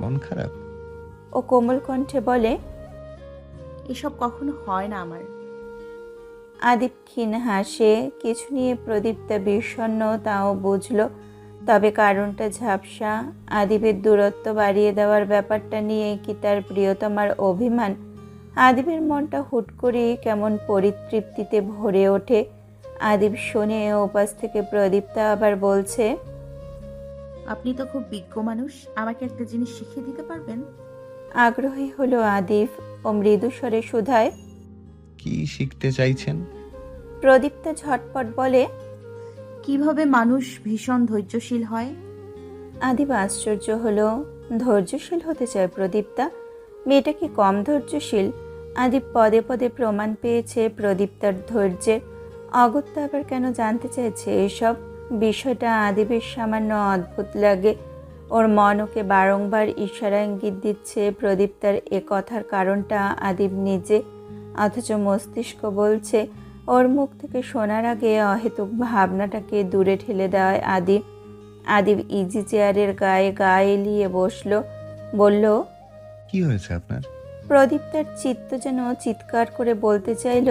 মন খারাপ? ও কোমল কণ্ঠে বলে, এসব কখনো হয় না আমার। আদিব ক্ষীণ হাসে। কিছু নিয়ে প্রদীপ্তা বিষণ্ণ তাও বুঝল, তবে কারণটা ঝাপসা। আদিবের দূরত্ব বাড়িয়ে দেওয়ার ব্যাপারটা নিয়ে কি তার প্রিয়তমার অভিমান? আদিবের মনটা হুট করে কেমন পরিতৃপ্তিতে ভরে ওঠে। আদিব শুনে ওপাশ থেকে প্রদীপ্তা আবার বলছে, আপনি তো খুব বিজ্ঞ মানুষ, আমাকে একটা জিনিস শিখিয়ে দিতে পারবেন? আগ্রহী হলো আদিব ও মৃদু স্বরে শুধায়, কি শিখতে চাইছেন? প্রদীপ্তা ঝটপট বলে, কিভাবে মানুষ ভীষণ ধৈর্যশীল হয়। আদিব আশ্চর্য হলো। ধৈর্যশীল হতে চায় প্রদীপ্তা? মেয়েটা কি কম ধৈর্যশীল? আদিব পদে পদে প্রমাণ পেয়েছে প্রদীপ্তার ধৈর্যের। অগত্যা আবার কেন জানতে চাইছে এসব? বিষয়টা আদিবের সামান্য অদ্ভুত লাগে। ওর মন ওকে বারংবার ইশারা ইঙ্গিত দিচ্ছে প্রদীপ্তার এ কথার কারণটা আদিব নিজে, অথচ মস্তিষ্ক বলছে ওর মুখ থেকে শোনার আগে অহেতুক ভাবনাটাকে দূরে ঠেলে দেওয়ায় আদিব। আদিব ইজি চেয়ারের গায়ে গা এলিয়ে বসলো, বলল, কি হয়েছে আপনার? প্রদীপ্তার চিত্ত যেন চিৎকার করে বলতে চাইল,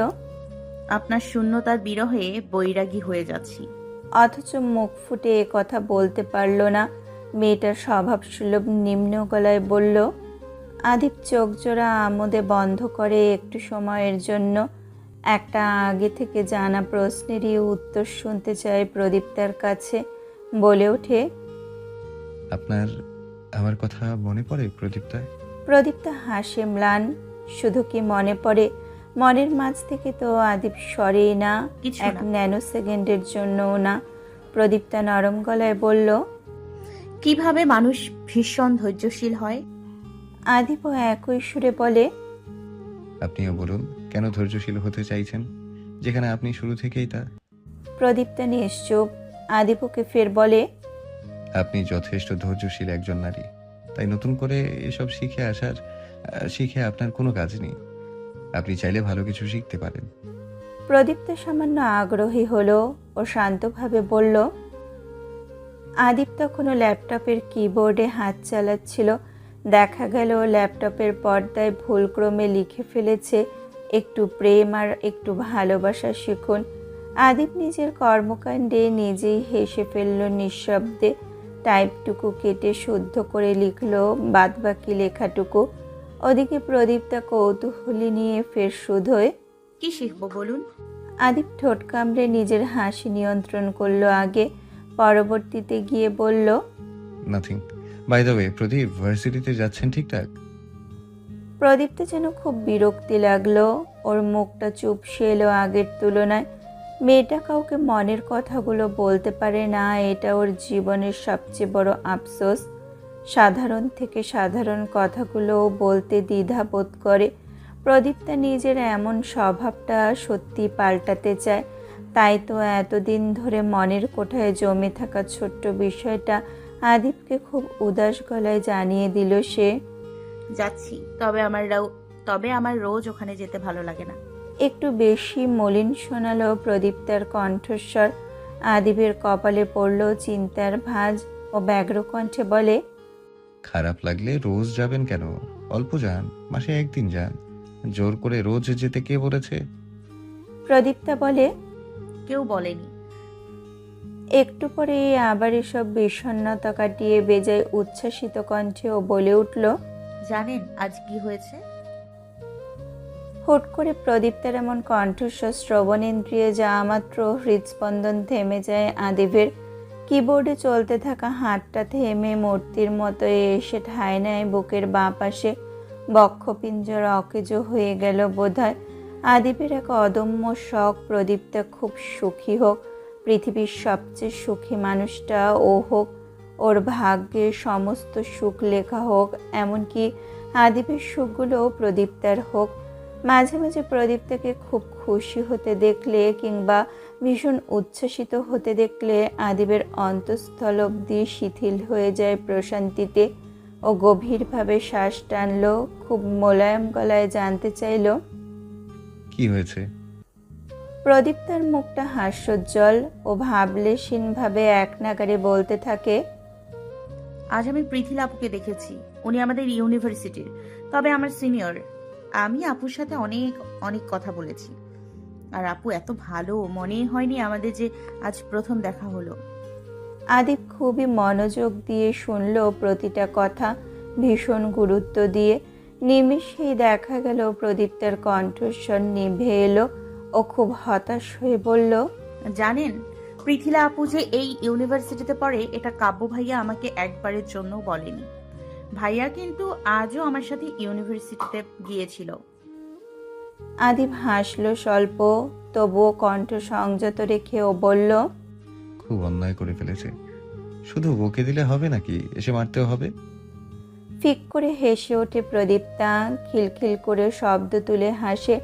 আপনার শূন্যতার বিরহে বৈরাগী হয়ে যাচ্ছি। অথচ মুখ ফুটে এ কথা বলতে পারল না। মেয়েটার স্বভাবসুলভ নিম্ন গলায় বলল, আদিপ চোখ জোড়া আমোদে বন্ধ করে একটু সময়ের জন্য। একটা আগে থেকে জানা প্রশ্নেরই উত্তর শুনতে চায় প্রদীপ্তার কাছে। বলে ওঠে, আপনার আমার কথা মনে পড়ে প্রদীপ্তা? প্রদীপ্তা হাসে ম্লান। শুধু কি মনে পড়ে, মনের মাঝ থেকে তো আদিপ সরেই না, কিছু এক না। ন্যানো সেকেন্ডের জন্যও না। প্রদীপ্তা নরম গলায় বলল, কিভাবে মানুষ ভীষণ ধৈর্যশীল হয়? আদিপও একই সুরে বলে, আপনিও বলুন কেন ধৈর্যশীল হতে চাইছেন, যেখানে আপনি শুরু থেকেই তা। প্রদীপ্তা নিশ্চুপ। আদিপকে ফের বলে, আপনি যথেষ্ট ধৈর্যশীল একজন নারী, তাই নতুন করে এসব শিখে আপনার কোনো কাজ নেই। আপনি চাইলে ভালো কিছু শিখতে পারেন। প্রদীপ্তা সামান্য আগ্রহী হলো ও শান্তভাবে বলল। আদিপ তখনও ল্যাপটপের কিবোর্ডে হাত চালাচ্ছিল। দেখা গেল ল্যাপটপের পর্দায় ভুলক্রমে লিখে ফেলেছে, একটু প্রেম আর একটু ভালোবাসা শিখুন। আদিপ নিজের কর্মকাণ্ডে নিজেই হেসে ফেলল নিঃশব্দে। টাইপটুকু কেটে শুদ্ধ করে লিখল বাদবাকি লেখাটুকু। ওদিকে প্রদীপ্তা কৌতূহলী নিয়ে ফের শুধোয়, কি শিখবো বলুন? আদিপ ঠোঁট কামড়ে নিজের হাসি নিয়ন্ত্রণ করলো আগে, পরবর্তীতে গিয়ে বলল, নাথিং। বাই দ্য ওয়ে, প্রদীপ ভার্সিটিতে যাচ্ছেন ঠিকঠাক? প্রদীপ্ত যেন খুব বিরক্তি লাগলো। ওর মুখটা চুপসে এলো আগের তুলনায়। মেয়েটা কাউকে মনের কথাগুলো বলতে পারে না, এটা ওর জীবনের সবচেয়ে বড় আফসোস। সাধারণ থেকে সাধারণ কথাগুলো বলতে দ্বিধা বোধ করে। প্রদীপ্তা নিজের এমন স্বভাবটা সত্যি পাল্টাতে চায়। তাই তো এতদিন ধরে মনের কোঠায় জমে থাকা ছোট্ট বিষয়টা আদিপকে খুব উদাস গলায় জানিয়ে দিল সে। যাচ্ছি, তবে আমার রোজ ওখানে যেতে ভালো লাগে না। একটু বেশি মলিন শোনালো প্রদীপ্তার কণ্ঠস্বর। আদিবের কপালে পড়ল চিন্তার ভাঁজ ও ব্যগ্র কণ্ঠে বলে, খারাপ লাগলে রোজ যাবেন কেন? অল্প যান, মাসে একদিন যান। জোর করে রোজ যেতে কে বলেছে? প্রদীপ্তা বলে। কেউ বলেনি। একটু পরে আবার এসব বিষণ্ণতা কাটিয়ে বেজায় উচ্ছ্বাসিত কণ্ঠে ও বলে উঠল, জানেন আজ কি হয়েছে? হুট করে প্রদীপ্তার এমন কণ্ঠস্বর শ্রবণেন্দ্রিয়ে যাওয়া মাত্র হৃদস্পন্দন থেমে যায় আদিবের। কিবোর্ডে চলতে থাকা হাতটা থেমে মূর্তির মতো এসে ঠায় নেয় বুকের বাঁ পাশে। বক্ষপিঞ্জর অকেজো হয়ে গেল বোধহয়। আদিবের এক অদম্য শখ প্রদীপ্তা খুব সুখী হোক, পৃথিবীর সবচেয়ে সুখী মানুষটা ও হোক। ওর ভাগ্যে সমস্ত সুখ লেখা হোক, এমনকি আদিবের সুখগুলো প্রদীপ্তার হোক। মাঝে মাঝে প্রদীপ্তাকে খুব খুশি হতে দেখলে কিংবা ভীষণ উচ্ছ্বসিত হতে দেখলে আদিবের অন্তঃস্থল অব্দি শিথিল হয়ে যায় প্রশান্তিতে। ও গভীরভাবে শ্বাস টানলো, খুব মোলায়েম গলায় জানতে চাইল, কি হয়েছে? প্রদীপ্তার মুখটা হাস্যোজ্জ্বল ও ভাবলেশীনভাবে এক নাগারে বলতে থাকে, আজ আমি পৃথিলা আপুকে দেখেছি। উনি আমাদের ইউনিভার্সিটির, তবে আমার সিনিয়র। আমি আপুর সাথে অনেক অনেক কথা বলেছি। আর আপু এত ভালো, মনেই হয়নি আমাদের যে আজ প্রথম দেখা হলো। আদিব খুবই মনোযোগ দিয়ে শুনল প্রতিটা কথা, ভীষণ গুরুত্ব দিয়ে। নিমেষেই দেখা গেল প্রদীপ্তার কণ্ঠস্বর নিভে এলো। ও খুব হতাশ হয়ে বলল, জানেন পৃথিলা আপু যে এই ইউনিভার্সিটিতে পড়ে, এটা কাব্য ভাইয়া আমাকে একবারের জন্য বলেনি। ভাইয়া কিন্তু আজও আমার সাথে ইউনিভার্সিটিতে গিয়েছিল। আদিব হাসলো স্বল্প, তবুও কণ্ঠ সংযত রেখে ও বলল, খুব অন্যায় করে ফেলেছে। শুধু বকে দিলে হবে নাকি, এসে মারতেও হবে? ফিক করে হেসে ওঠে প্রদীপ্তা, খিলখিল করে শব্দ তুলে হাসে।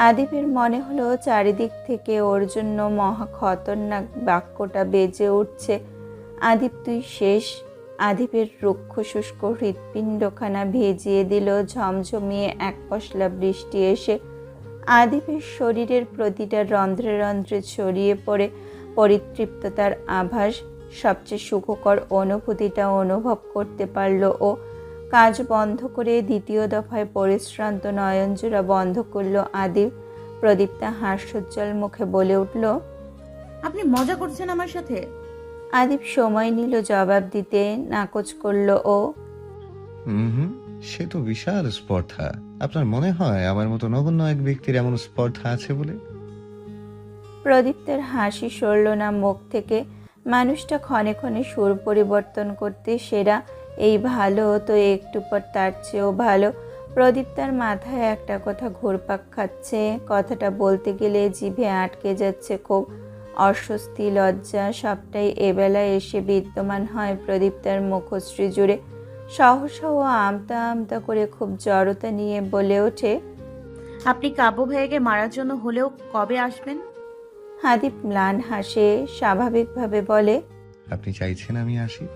আদিবের মনে হলো চারিদিক থেকে ওর জন্য মহা খতরনাক বাক্যটা বেজে উঠছে, আদিব তুই শেষ। আদিবের রুক্ষ শুষ্ক হৃৎপিণ্ডখানা ভিজিয়ে দিল ঝমঝমিয়ে এক পশলা বৃষ্টি এসে। আদিবের শরীরের প্রতিটা রন্ধ্রে রন্ধ্রে ছড়িয়ে পড়ে পরিতৃপ্ততার আভাস। সবচেয়ে সুখকর অনুভূতিটা অনুভব করতে পারল ও। কাজ বন্ধ করে দ্বিতীয় দফায় পরিশ্রান্ত নয়নজোড়া বন্ধ করল আদিব। প্রদীপ্তা হাস্যোজ্জ্বল মুখে বলে উঠল, আপনি মজা করছেন আমার সাথে? আদিব সময় নিল জবাব দিতে, নাকচ করল ও। হুম, সে তো বিশাল স্পর্ধা। আপনার মনে হয় আমার মতো নগণ্য এক ব্যক্তির এমন স্পর্ধা আছে বলে? প্রদীপ্তের হাসি সরল না মুখ থেকে। মানুষটা ক্ষণে ক্ষণে সুর পরিবর্তন করতে সেরা। এই ভালো তো একটু পর তার চেয়েও ভালো। প্রদীপ তার মাথায় একটা কথা ঘুরপাক খাচ্ছে। কথাটা বলতে গেলে জিভে আটকে যাচ্ছে খুব। অস্বস্তি, লজ্জা সবটাই এবেলায় এসে বিদ্যমান হয় প্রদীপ তার মুখশ্রী জুড়ে। সহসা ও আমতা আমতা করে খুব জড়তা নিয়ে বলে ওঠে, আপনি কাব্য ভাইয়াকে মারার জন্য হলেও কবে আসবেন? হাদীপ ম্লান হাসে, স্বাভাবিকভাবে বলে, আপনি চাইছেন আমি আসি?